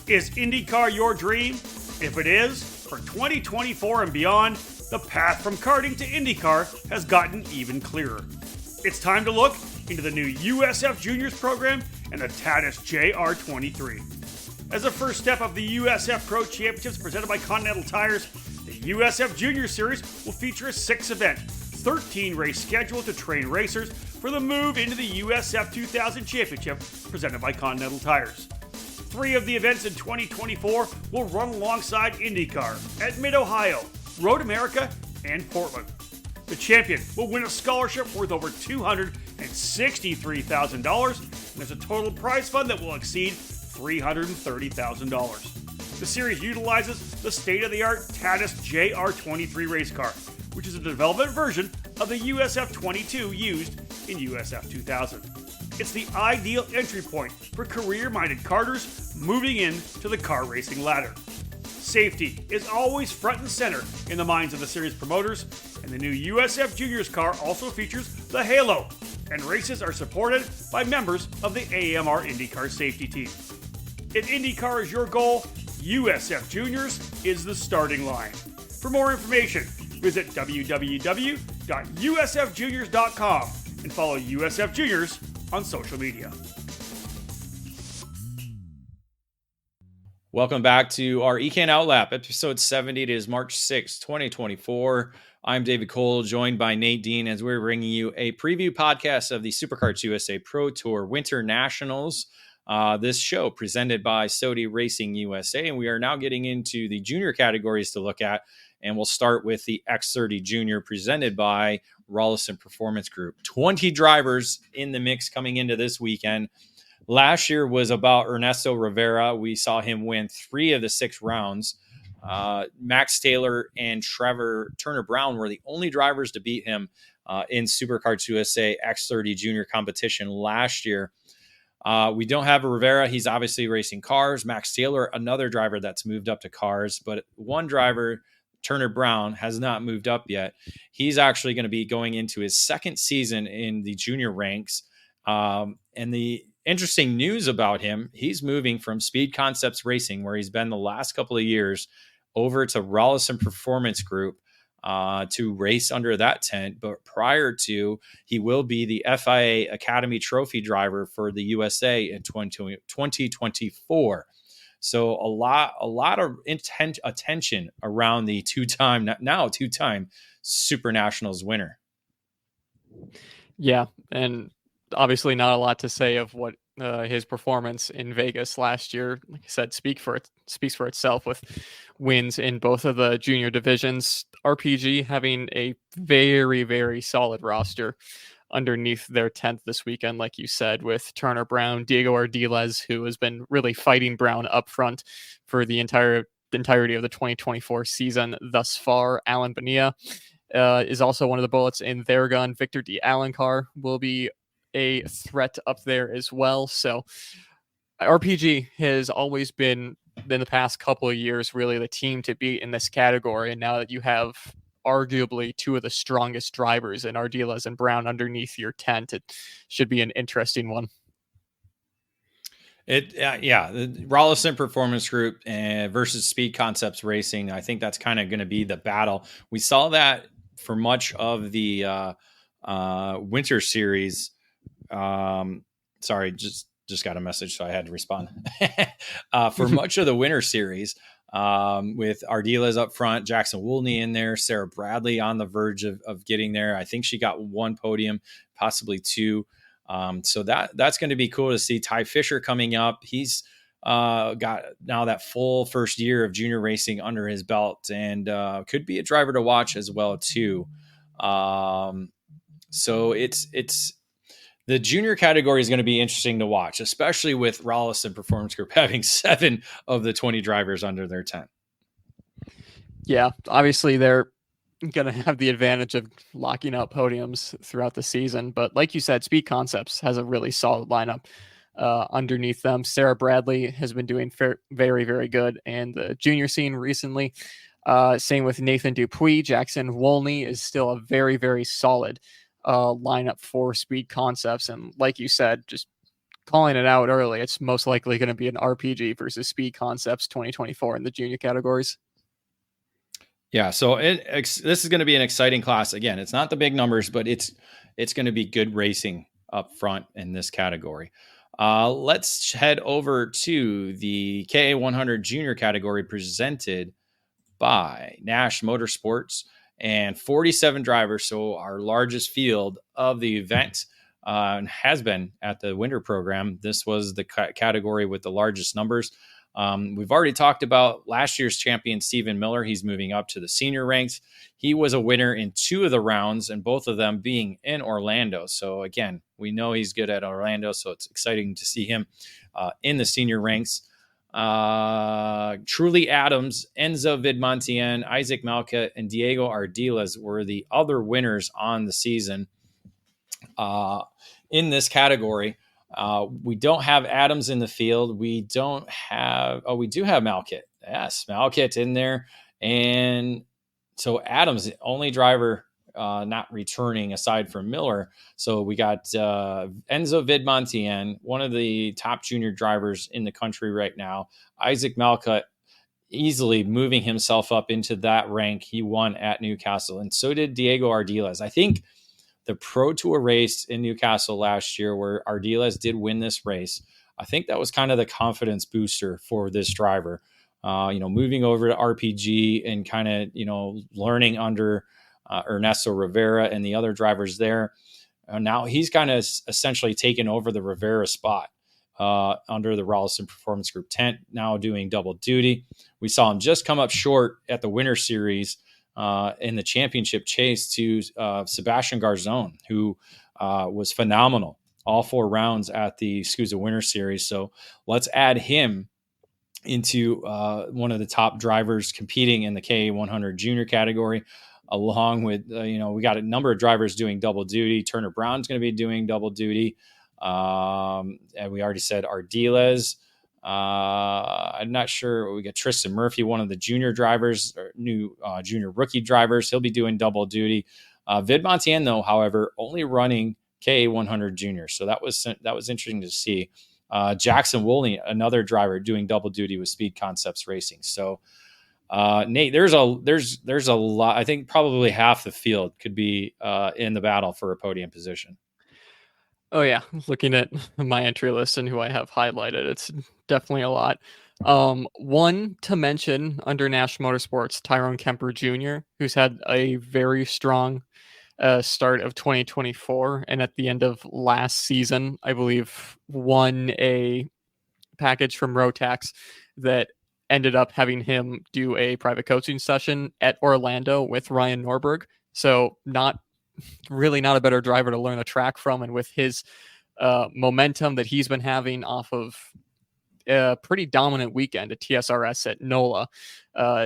Is IndyCar your dream? If it is, for 2024 and beyond, the path from karting to IndyCar has gotten even clearer. It's time to look into the new USF Juniors program and the Tatis JR23. As a first step of the USF Pro Championships presented by Continental Tires, the USF Junior Series will feature a 6-event, 13-race schedule to train racers for the move into the USF 2000 Championship presented by Continental Tires. 3 of the events in 2024 will run alongside IndyCar at Mid-Ohio, Road America, and Portland. The champion will win a scholarship worth over $263,000, and there's a total prize fund that will exceed $330,000. The series utilizes the state-of-the-art Tatis JR23 race car, which is a development version of the USF 22 used in USF 2000. It's the ideal entry point for career-minded karters moving into the car racing ladder. Safety is always front and center in the minds of the series promoters, and the new USF Juniors car also features the Halo, and races are supported by members of the AMR IndyCar safety team. If IndyCar is your goal, USF Juniors is the starting line. For more information, visit www.usfjuniors.com and follow USF Juniors on social media. Welcome back to our EKN OutLap, episode 70. It is March 6, 2024. I'm David Cole, joined by Nate Dean, as we're bringing you a preview podcast of the Superkarts USA Pro Tour WinterNationals. This show presented by Sodi Racing USA, and we are now getting into the junior categories to look at, and we'll start with the X30 Junior presented by Rollison Performance Group. 20 drivers in the mix coming into this weekend. Last year was about Ernesto Rivera. We saw him win 3 of the 6 rounds. Max Taylor and Turner Brown were the only drivers to beat him in Superkarts USA X30 junior competition last year. We don't have a Rivera. He's obviously racing cars. Max Taylor, another driver that's moved up to cars, but one driver, Turner Brown, has not moved up yet. He's actually going to be going into his second season in the junior ranks. And the interesting news about him, he's moving from Speed Concepts Racing, where he's been the last couple of years, over to Rollison Performance Group to race under that tent. But prior to, he will be the FIA Academy Trophy driver for the USA in 2024. So a lot of attention around the two-time Super Nationals winner. Yeah, and obviously not a lot to say of what his performance in Vegas last year, like I said, speaks for itself with wins in both of the junior divisions. RPG having a very, very solid roster underneath their tent this weekend, like you said, with Turner Brown, Diego Ardiles, who has been really fighting Brown up front for the entirety of the 2024 season thus far. Alan Bonilla is also one of the bullets in their gun. Victor D. Alencar will be a threat up there as well. So RPG has always been, in the past couple of years, really the team to beat in this category. And now that you have arguably two of the strongest drivers in Ardiles and Brown underneath your tent, it should be an interesting one. The Rollison Performance Group versus Speed Concepts Racing. I think that's kind of going to be the battle. We saw that for much of the winter series. Sorry, just got a message, so I had to respond. For much of the winter series, with Ardiles up front, Jackson Woolney in there, Sarah Bradley on the verge of getting there. I think she got one podium, possibly two. So that's going to be cool to see. Ty Fisher coming up. He's got now that full first year of junior racing under his belt, and could be a driver to watch as well too. So it's the junior category is going to be interesting to watch, especially with Rollison Performance Group having 7 of the 20 drivers under their tent. Yeah, obviously they're going to have the advantage of locking out podiums throughout the season. But like you said, Speed Concepts has a really solid lineup underneath them. Sarah Bradley has been doing very, very good in the junior scene recently. Same with Nathan Dupuis. Jackson Woolney is still a very, very solid lineup for Speed Concepts. And like you said, just calling it out early, it's most likely going to be an RPG versus Speed Concepts 2024 in the junior categories. Yeah, so this is going to be an exciting class. Again, it's not the big numbers, but it's going to be good racing up front in this category. Let's head over to the KA100 junior category presented by Nash Motorsports, and 47 drivers. So our largest field of the event has been at the winter program. This was the category with the largest numbers. We've already talked about last year's champion, Stephen Miller. He's moving up to the senior ranks. He was a winner in 2 of the rounds, and both of them being in Orlando. So again, we know he's good at Orlando, so it's exciting to see him in the senior ranks. Truly Adams, Enzo Vidmontien, Isaac Malka, and Diego Ardiles were the other winners on the season. In this category, we don't have Adams in the field. We do have Malkit. Yes, Malkit in there. And so Adams, the only driver not returning aside from Miller. So we got Enzo Vidmontien, one of the top junior drivers in the country right now. Isaac Malka easily moving himself up into that rank. He won at Newcastle, and so did Diego Ardiles. I think the Pro Tour race in Newcastle last year, where Ardiles did win this race, I think that was kind of the confidence booster for this driver. Moving over to RPG and kind of, learning under Ernesto Rivera and the other drivers there. Now he's kind of essentially taken over the Rivera spot under the Rollison Performance Group tent, now doing double duty. We saw him just come up short at the Winter Series in the championship chase to Sebastian Garzon, who was phenomenal all 4 rounds at the SCUSA Winter Series. So let's add him into one of the top drivers competing in the K100 junior category, along with, we got a number of drivers doing double duty. Turner Brown's going to be doing double duty. And we already said Ardiles. I'm not sure. We got Tristan Murphy, one of the junior drivers, or new junior rookie drivers. He'll be doing double duty. Vid Montien, though, however, only running K100 junior. So that was interesting to see. Jackson Woolley, another driver, doing double duty with Speed Concepts Racing. So, Nate, there's a lot. I think probably half the field could be in the battle for a podium position. Oh yeah, looking at my entry list and who I have highlighted, it's definitely a lot. One to mention under National Motorsports, Tyrone Kemper Jr., who's had a very strong start of 2024, and at the end of last season, I believe, won a package from Rotax that ended up having him do a private coaching session at Orlando with Ryan Norberg. So not a better driver to learn the track from, and with his momentum that he's been having off of a pretty dominant weekend at TSRS at NOLA,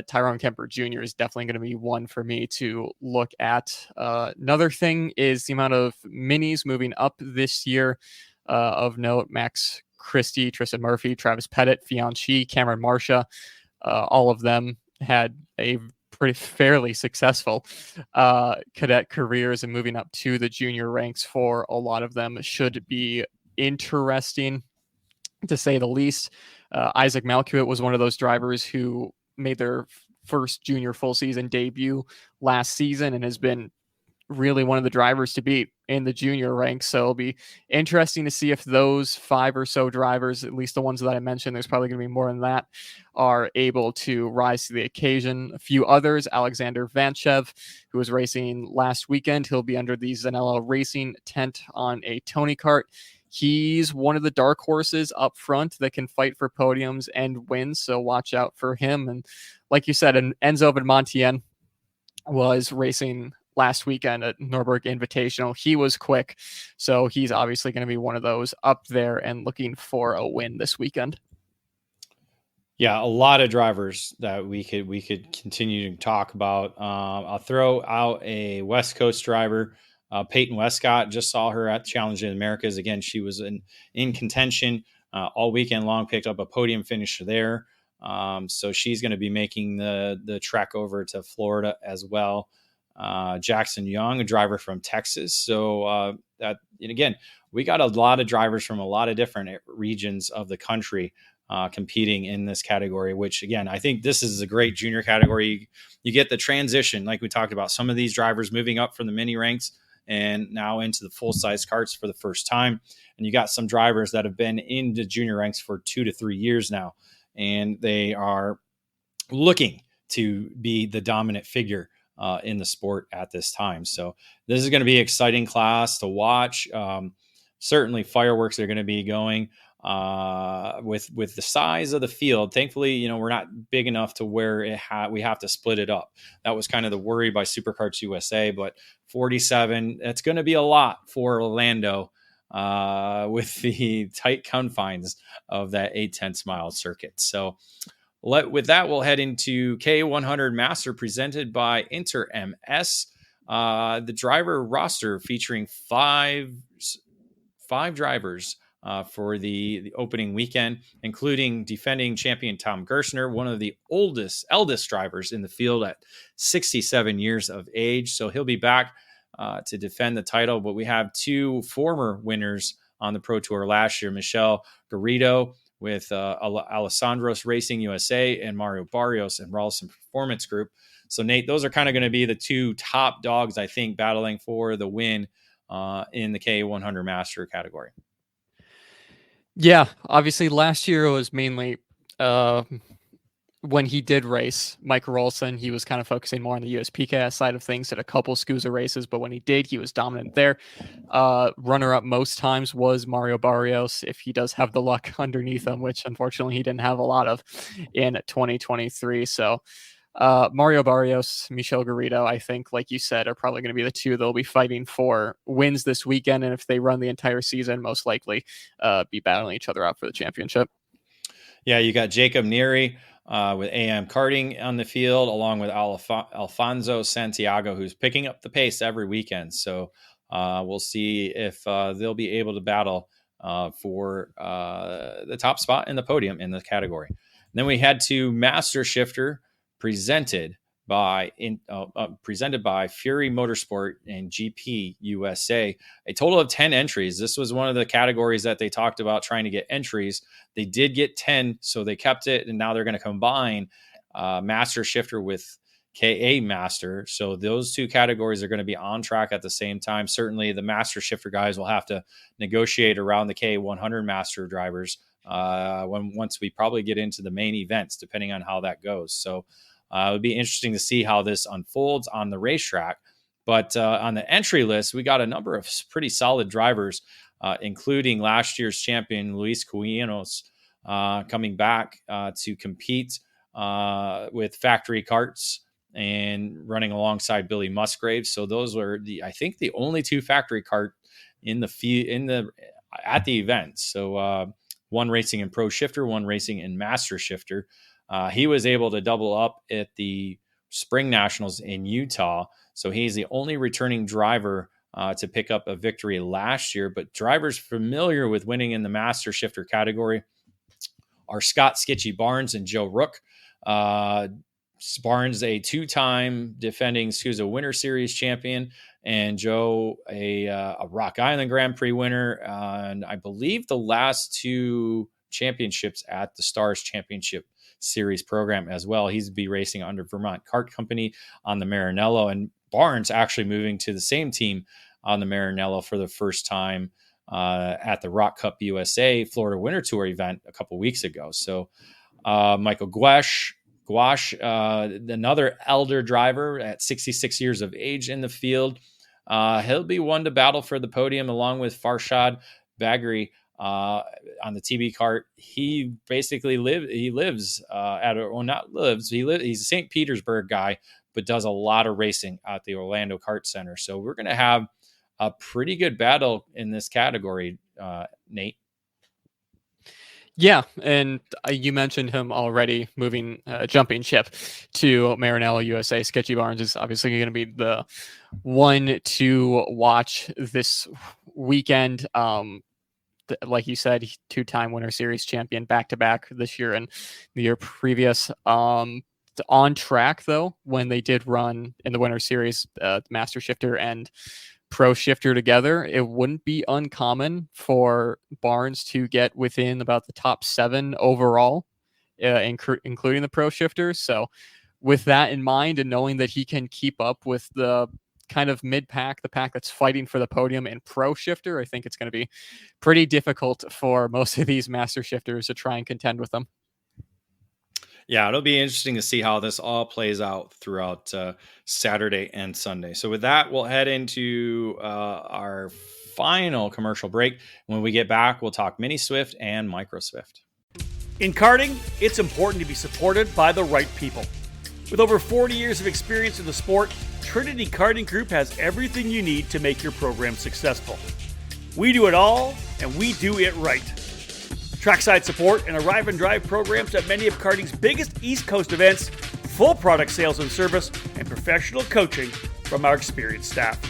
Tyrone Kemper Jr. is definitely going to be one for me to look at. Another thing is the amount of minis moving up this year. Of note, Max Christie, Tristan Murphy, Travis Pettit, Fianchi, Cameron Marsha, all of them had a fairly successful cadet careers, and moving up to the junior ranks for a lot of them should be interesting, to say the least. Isaac Malkiewicz was one of those drivers who made their first junior full season debut last season and has been really one of the drivers to beat in the junior ranks. So it'll be interesting to see if those 5 or so drivers, at least the ones that I mentioned, there's probably going to be more than that, are able to rise to the occasion. A few others, Alexander Vanchev, who was racing last weekend, he'll be under the Zanella Racing tent on a Tony kart. He's one of the dark horses up front that can fight for podiums and wins, so watch out for him. And like you said, Enzo Vidmontien was racing last weekend at Norberg Invitational. He was quick, so he's obviously going to be one of those up there and looking for a win this weekend. Yeah, a lot of drivers that we could continue to talk about. I'll throw out a West Coast driver, Peyton Westcott. Just saw her at Challenge in Americas. Again, she was in contention all weekend long, picked up a podium finish there. So she's going to be making the trek over to Florida as well. Jackson Young, a driver from Texas. So and again, we got a lot of drivers from a lot of different regions of the country competing in this category, which again, I think this is a great junior category. You get the transition, like we talked about, some of these drivers moving up from the mini ranks and now into the full size karts for the first time. And you got some drivers that have been in the junior ranks for 2 to 3 years now, and they are looking to be the dominant figure in the sport at this time. So this is going to be an exciting class to watch. Certainly fireworks are going to be going with the size of the field. Thankfully, we're not big enough to where we have to split it up. That was kind of the worry by Superkarts USA, but 47, it's going to be a lot for Orlando with the tight confines of that 8/10 mile circuit. So with that, we'll head into K100 Master presented by Inter MS. The driver roster featuring five drivers for the opening weekend, including defending champion Tom Gerstner, one of the eldest drivers in the field at 67 years of age. So he'll be back to defend the title. But we have 2 former winners on the Pro Tour last year, Michelle Garrido with Alessandros Racing USA and Mario Barrios and Rawlson Performance Group. So, Nate, those are kind of going to be the 2 top dogs, I think, battling for the win in the K100 Master category. Yeah, obviously last year was mainly when he did race Mike Rolson, he was kind of focusing more on the USPKS side of things at a couple SCUSA races, but when he did, he was dominant there. Runner-up most times was Mario Barrios, if he does have the luck underneath him, which unfortunately he didn't have a lot of in 2023. So Mario Barrios, Michel Garrido, I think, like you said, are probably going to be the 2 that'll be fighting for wins this weekend, and if they run the entire season, most likely be battling each other out for the championship. Yeah, you got Jacob Neary with AM Karting on the field, along with Alfonso Santiago, who's picking up the pace every weekend. So we'll see if they'll be able to battle for the top spot in the podium in the category. And then we head to Master Shifter, presented by Fury Motorsport and GP USA. A total of 10 entries. This was one of the categories that they talked about trying to get entries. They did get 10, so they kept it, and now they're going to combine Master Shifter with KA Master. So those two categories are going to be on track at the same time. Certainly the Master Shifter guys will have to negotiate around the K100 Master drivers once we probably get into the main events, depending on how that goes. So it would be interesting to see how this unfolds on the racetrack. But on the entry list, we got a number of pretty solid drivers, including last year's champion, Luis Cuinos, coming back to compete with Factory Karts and running alongside Billy Musgrave. So those were I think the only two Factory Kart at the event. So one racing in Pro Shifter, one racing in Master Shifter. He was able to double up at the Spring Nationals in Utah. So he's the only returning driver to pick up a victory last year. But drivers familiar with winning in the Master Shifter category are Scott Skitchy Barnes and Joe Rook. Barnes, a two-time defending SCUSA Winter Series champion, and Joe, a Rock Island Grand Prix winner, and I believe the last two championships at the Stars Championship Series program as well. He's be racing under Vermont Kart Company on the Maranello, and Barnes actually moving to the same team on the Maranello for the first time at the Rock Cup USA Florida Winter Tour event a couple weeks ago. So Michael Gouache, another elder driver at 66 years of age in the field. He'll be one to battle for the podium along with Farshad Bagri on the TB kart. He basically he's a St. Petersburg guy, but does a lot of racing at the Orlando Kart Center. So we're going to have a pretty good battle in this category, Nate. Yeah, and you mentioned him already, jumping ship to Maranello USA. Sketchy Barnes is obviously going to be the one to watch this weekend. Like you said, two-time Winter Series champion, back-to-back this year and the year previous. On track, though, when they did run in the Winter Series, Master Shifter and Pro Shifter together, it wouldn't be uncommon for Barnes to get within about the top 7 overall, including the Pro Shifter. So with that in mind, and knowing that he can keep up with the kind of mid-pack, the pack that's fighting for the podium in Pro Shifter, I think it's going to be pretty difficult for most of these Master Shifters to try and contend with them. Yeah, it'll be interesting to see how this all plays out throughout Saturday and Sunday. So with that, we'll head into our final commercial break. When we get back, we'll talk Mini Swift and Micro Swift. In karting, it's important to be supported by the right people. With over 40 years of experience in the sport, Trinity Karting Group has everything you need to make your program successful. We do it all, and we do it right. Trackside support and arrive and drive programs at many of karting's biggest East Coast events, full product sales and service, and professional coaching from our experienced staff.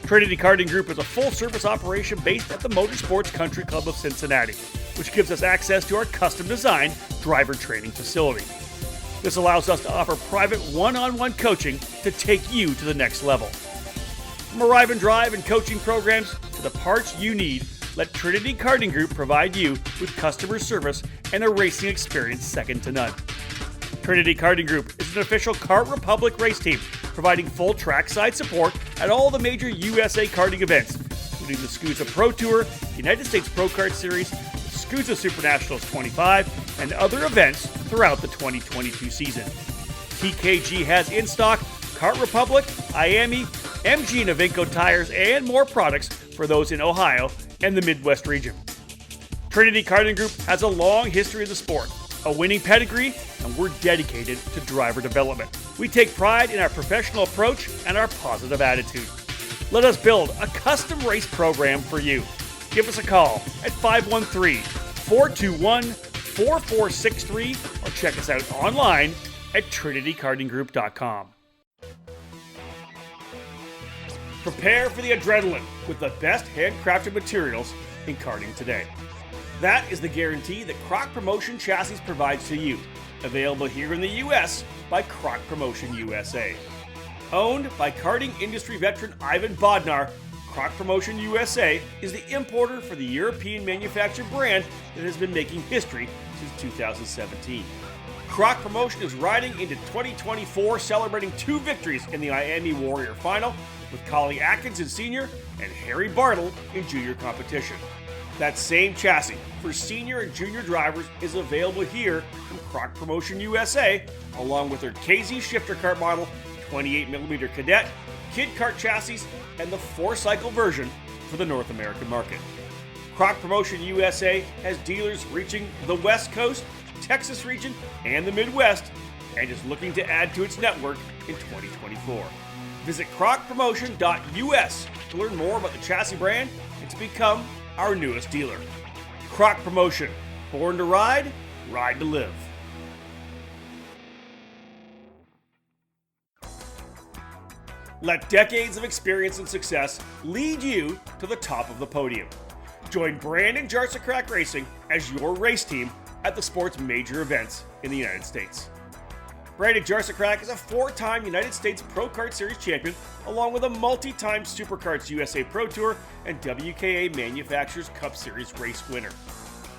Trinity Karting Group is a full-service operation based at the Motorsports Country Club of Cincinnati, which gives us access to our custom-designed driver training facility. This allows us to offer private one-on-one coaching to take you to the next level. From arrive and drive and coaching programs to the parts you need, let Trinity Karting Group provide you with customer service and a racing experience second to none. Trinity Karting Group is an official Kart Republic race team, providing full trackside support at all the major USA karting events, including the SCUSA Pro Tour, United States Pro Kart Series, SCUSA Super Nationals 25, and other events throughout the 2022 season. TKG has in stock Kart Republic, IAME, MG and Avinco tires, and more products for those in Ohio and the Midwest region. Trinity Karting Group has a long history of the sport, a winning pedigree, and we're dedicated to driver development. We take pride in our professional approach and our positive attitude. Let us build a custom race program for you. Give us a call at 513-421-4600 4463 or check us out online at trinitykartinggroup.com. Prepare for the adrenaline with the best handcrafted materials in karting today. That is the guarantee that Croc Promotion Chassis provides to you. Available here in the U.S. by Croc Promotion USA. Owned by karting industry veteran Ivan Bodnar, Croc Promotion USA is the importer for the European manufactured brand that has been making history since 2017. Croc Promotion is riding into 2024 celebrating 2 victories in the Miami Warrior Final with Collie Atkinson Sr. and Harry Bartle in junior competition. That same chassis for senior and junior drivers is available here from Croc Promotion USA, along with their KZ shifter kart model, 28mm cadet, kid kart chassis, and the 4-cycle version for the North American market. Croc Promotion USA has dealers reaching the West Coast, Texas region, and the Midwest, and is looking to add to its network in 2024. Visit crocpromotion.us to learn more about the chassis brand and to become our newest dealer. Croc Promotion. Born to ride, ride to live. Let decades of experience and success lead you to the top of the podium. Join Brandon Jarsacrack Racing as your race team at the sport's major events in the United States. Brandon Jarsacrack is a 4-time United States Pro Kart Series champion, along with a multi-time Superkarts USA Pro Tour and WKA Manufacturers Cup Series race winner.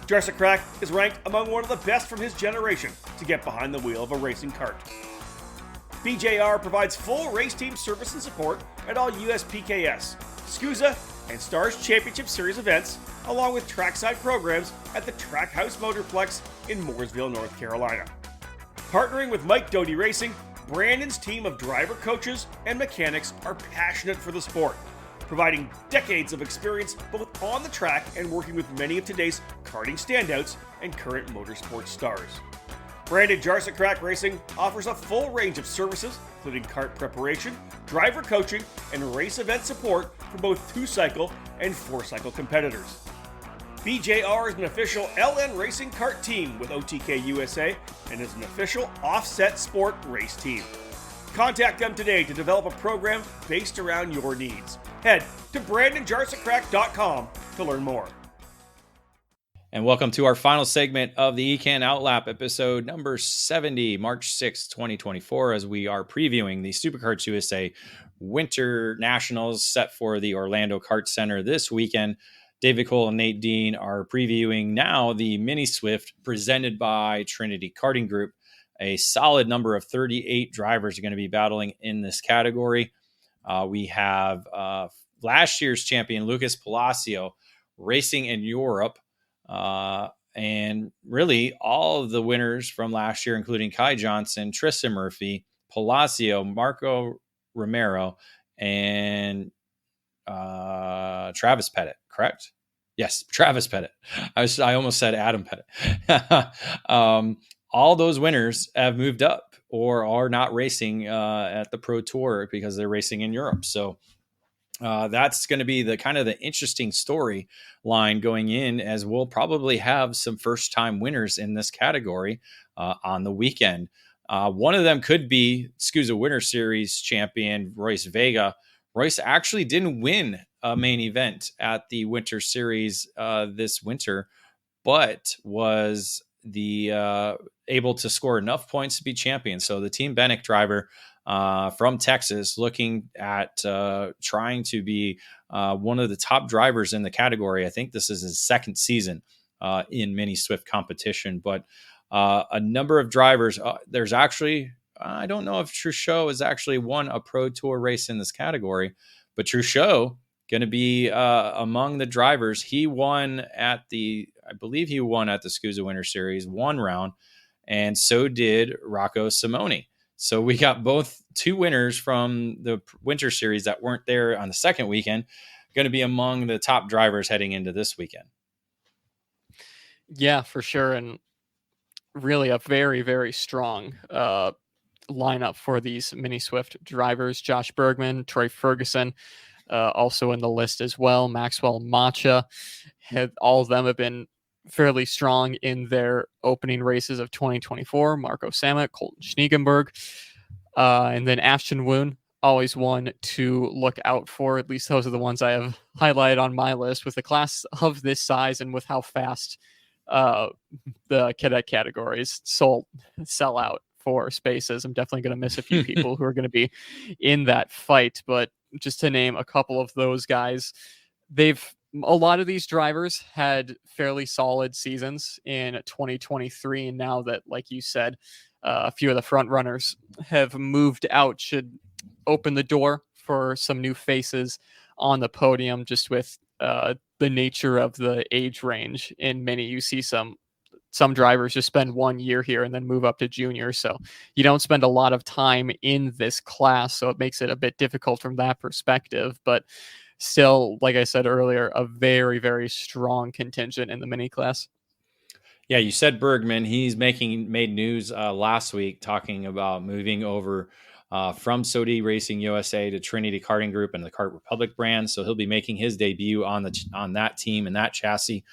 Jarsacrack is ranked among one of the best from his generation to get behind the wheel of a racing kart. BJR provides full race team service and support at all USPKS, SCUSA, and Stars Championship Series events, along with trackside programs at the Trackhouse Motorplex in Mooresville, North Carolina. Partnering with Mike Doty Racing, Brandon's team of driver coaches and mechanics are passionate for the sport, providing decades of experience both on the track and working with many of today's karting standouts and current motorsport stars. Brandon Jarsacrack Racing offers a full range of services, including kart preparation, driver coaching, and race event support for both 2-cycle and 4-cycle competitors. BJR is an official LN Racing Kart team with OTK USA and is an official offset sport race team. Contact them today to develop a program based around your needs. Head to BrandonJarsacrack.com to learn more. And welcome to our final segment of the EKN OutLap, episode number 70, March 6, 2024, as we are previewing the Superkarts USA WinterNationals set for the Orlando Kart Center this weekend. David Cole and Nate Dean are previewing now the Mini Swift presented by Trinity Karting Group. A solid number of 38 drivers are going to be battling in this category. We have last year's champion, Lucas Palacio, racing in Europe. And really all of the winners from last year, including Kai Johnson, Tristan Murphy, Palacio, Marco Romero, and Travis Pettit, correct? Yes, Travis Pettit. I almost said Adam Pettit. All those winners have moved up or are not racing at the Pro Tour because they're racing in Europe. So that's going to be the kind of the interesting story line going in, as we'll probably have some first-time winners in this category on the weekend. One of them could be SCUSA Winter Series champion Royce Vega. Royce actually didn't win a main event at the Winter Series this winter, but was able to score enough points to be champion. So the Team Benick driver from Texas, looking at trying to be one of the top drivers in the category. I think this is his second season in Mini Swift competition, but a number of drivers. There's actually, I don't know if Truchot has actually won a Pro Tour race in this category, but Truchot going to be among the drivers. He won at the SCUSA Winter Series one round, and so did Rocco Simoni. So we got two winners from the Winter Series that weren't there on the second weekend, going to be among the top drivers heading into this weekend. Yeah, for sure. And really a very, very strong lineup for these Mini Swift drivers. Josh Bergman, Troy Ferguson, also in the list as well. Maxwell Macha. All of them have been fairly strong in their opening races of 2024. Marco Samet, Colton Schniegenberg, and then Ashton Woon, always one to look out for. At least those are the ones I have highlighted on my list. With a class of this size and with how fast the cadet categories sell out for spaces, I'm definitely going to miss a few people who are going to be in that fight. But just to name a couple of those guys, a lot of these drivers had fairly solid seasons in 2023. And now that, like you said, a few of the front runners have moved out, should open the door for some new faces on the podium, just with the nature of the age range. In many, you see some drivers just spend 1 year here and then move up to junior. So you don't spend a lot of time in this class. So it makes it a bit difficult from that perspective. But still, like I said earlier, a very, very strong contingent in the mini class. Yeah, you said Bergman. He's made news last week talking about moving over from Sodi Racing USA to Trinity Karting Group and the Kart Republic brand. So he'll be making his debut on that team and that chassis.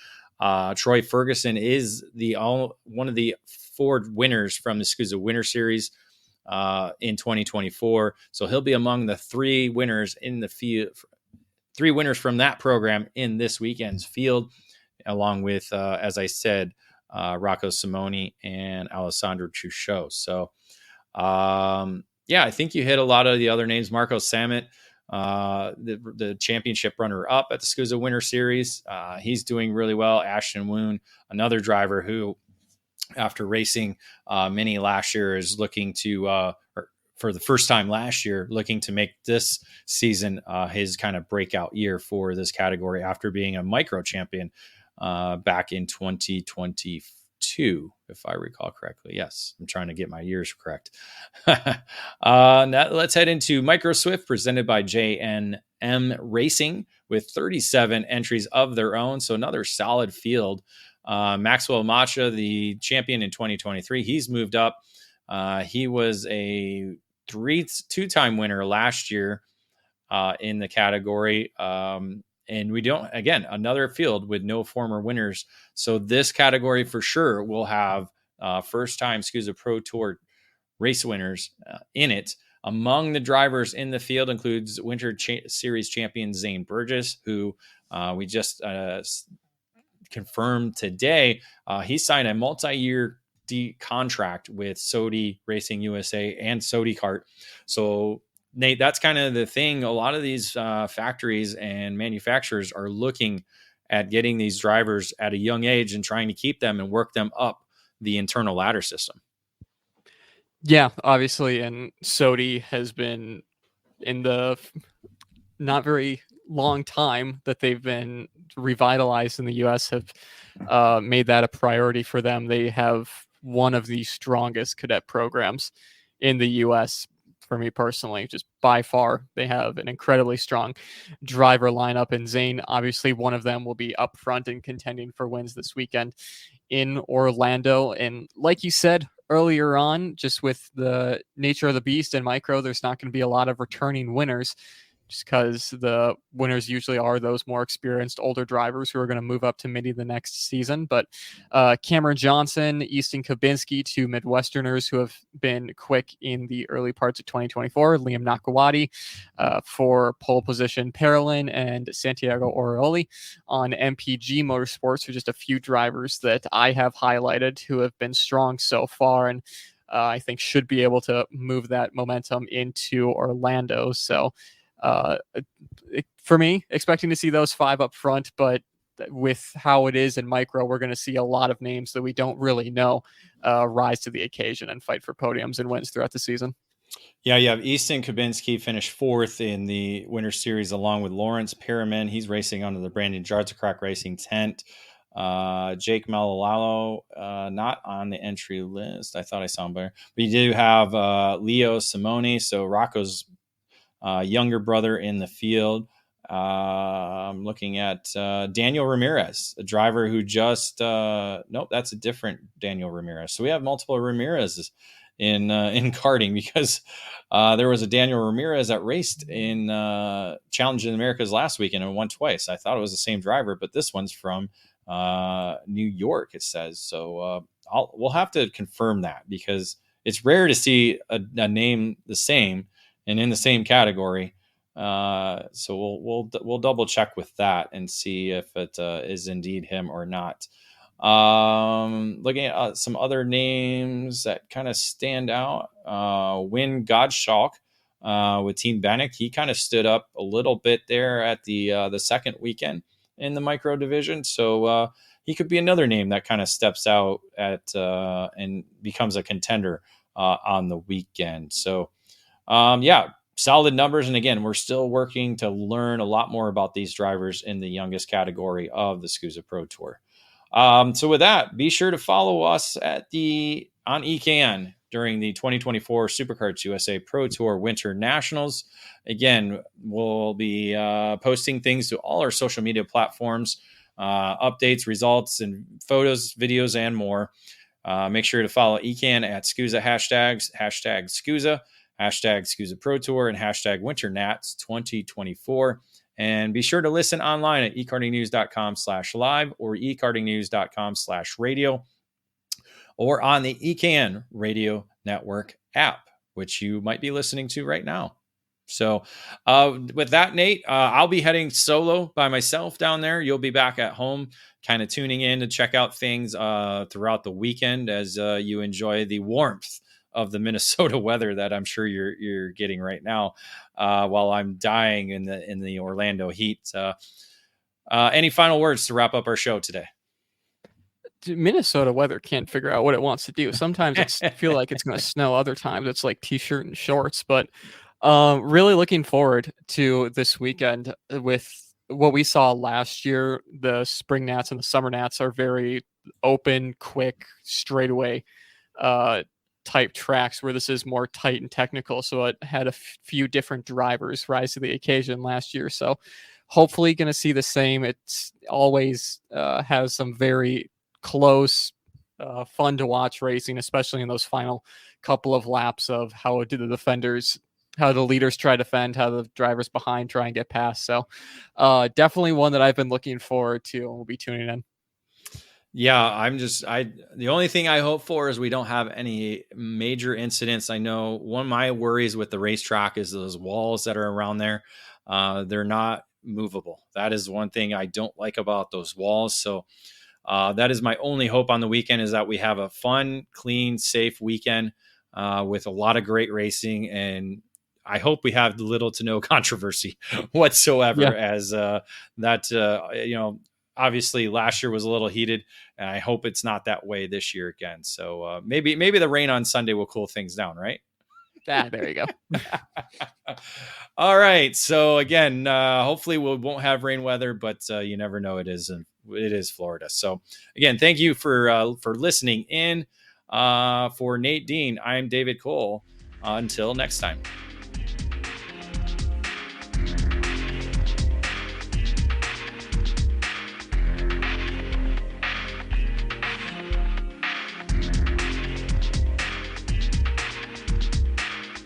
Troy Ferguson is one of the 4 winners from the SCUSA Winter Series in 2024. So he'll be among the 3 winners in the field, 3 winners from that program in this weekend's field, along with, as I said, Rocco Simoni and Alessandro Truchot. So, I think you hit a lot of the other names. Marco Samet, the championship runner-up at the SCUSA Winter Series. He's doing really well. Ashton Woon, another driver who, after racing mini last year, is looking to, for the first time last year, looking to make this season his kind of breakout year for this category after being a micro champion back in 2022, if I recall correctly. Yes, I'm trying to get my years correct. Now let's head into Micro Swift, presented by JNM Racing, with 37 entries of their own. So another solid field. Maxwell Macha, the champion in 2023, he's moved up. He was a 2-time winner last year in the category. And we don't, again, another field with no former winners. So this category for sure will have first-time SCUSA Pro Tour race winners in it. Among the drivers in the field includes Winter Series champion Zane Burgess, who we just confirmed today. He signed a multi-year contract with Sodi Racing USA and Sodi Kart. So Nate, that's kind of the thing. A lot of these factories and manufacturers are looking at getting these drivers at a young age and trying to keep them and work them up the internal ladder system. Yeah, obviously. And Sodi has been, in the not very long time that they've been revitalized in the U.S., have made that a priority for them. They have one of the strongest cadet programs in the U.S., for me personally, just by far. They have an incredibly strong driver lineup, and Zane, obviously one of them, will be up front and contending for wins this weekend in Orlando. And like you said earlier on, just with the nature of the beast in micro, there's not going to be a lot of returning winners, just because the winners usually are those more experienced older drivers who are going to move up to midi the next season. But Cameron Johnson, Easton Kabinski, 2 Midwesterners who have been quick in the early parts of 2024, Liam Nakawati for pole position, Parolin, and Santiago Orioli on MPG Motorsports are just a few drivers that I have highlighted who have been strong so far, and I think should be able to move that momentum into Orlando. So for me, expecting to see those 5 up front, but with how it is in micro, we're going to see a lot of names that we don't really know rise to the occasion and fight for podiums and wins throughout the season. Yeah, you have Easton Kabinski finished 4th in the Winter Series along with Lawrence Perriman. He's racing under the Brandon Jarzakrak Racing tent. Jake Malalalo, not on the entry list. I thought I saw him there. But you do have Leo Simoni, so Rocco's younger brother in the field. I'm looking at Daniel Ramirez, a driver who just nope, that's a different Daniel Ramirez. So we have multiple Ramirez's in karting, because there was a Daniel Ramirez that raced in Challenge in Americas last weekend and won twice. I thought it was the same driver, but this one's from New York, it says. So we'll have to confirm that, because it's rare to see a name the same and in the same category. So we'll double check with that and see if it is indeed him or not. Looking at some other names that kind of stand out. Win Gottschalk with Team Bannock. He kind of stood up a little bit there at the second weekend in the micro division. So he could be another name that kind of steps out at and becomes a contender on the weekend. So solid numbers. And again, we're still working to learn a lot more about these drivers in the youngest category of the SCUSA Pro Tour. So with that, be sure to follow us on EKN during the 2024 Superkarts USA Pro Tour WinterNationals. Again, we'll be posting things to all our social media platforms, updates, results, and photos, videos, and more. Make sure to follow EKN at SCUSA hashtags, #SCUSA, #SCUSA Pro Tour, and #WinterNats 2024. And be sure to listen online at ekartingnews.com/live or ekartingnews.com/radio, or on the EKN Radio Network app, which you might be listening to right now. So with that, Nate, I'll be heading solo by myself down there. You'll be back at home, kind of tuning in to check out things throughout the weekend as you enjoy the warmth of the Minnesota weather that I'm sure you're getting right now, while I'm dying in the Orlando heat. Any final words to wrap up our show today? Minnesota weather can't figure out what it wants to do. Sometimes it's feel like it's going to snow. Other times it's like t-shirt and shorts. But really looking forward to this weekend. With what we saw last year, the spring nats and the summer nats are very open, quick, straightaway type tracks, where this is more tight and technical. So it had a few different drivers rise to the occasion last year. So hopefully going to see the same. It's always has some very close, fun to watch racing, especially in those final couple of laps of how do the defenders, how the leaders try to defend, how the drivers behind try and get past. So definitely one that I've been looking forward to, and we'll be tuning in. Yeah, the only thing I hope for is we don't have any major incidents. I know one of my worries with the racetrack is those walls that are around there. They're not movable. That is one thing I don't like about those walls. So that is my only hope on the weekend, is that we have a fun, clean, safe weekend with a lot of great racing. And I hope we have little to no controversy whatsoever, as obviously last year was a little heated, and I hope it's not that way this year again. So maybe the rain on Sunday will cool things down, right? There you go. All right. So again, hopefully we won't have rain weather, but you never know. It is Florida. So again, thank you for listening in. For Nate Dean, I'm David Cole. Until next time.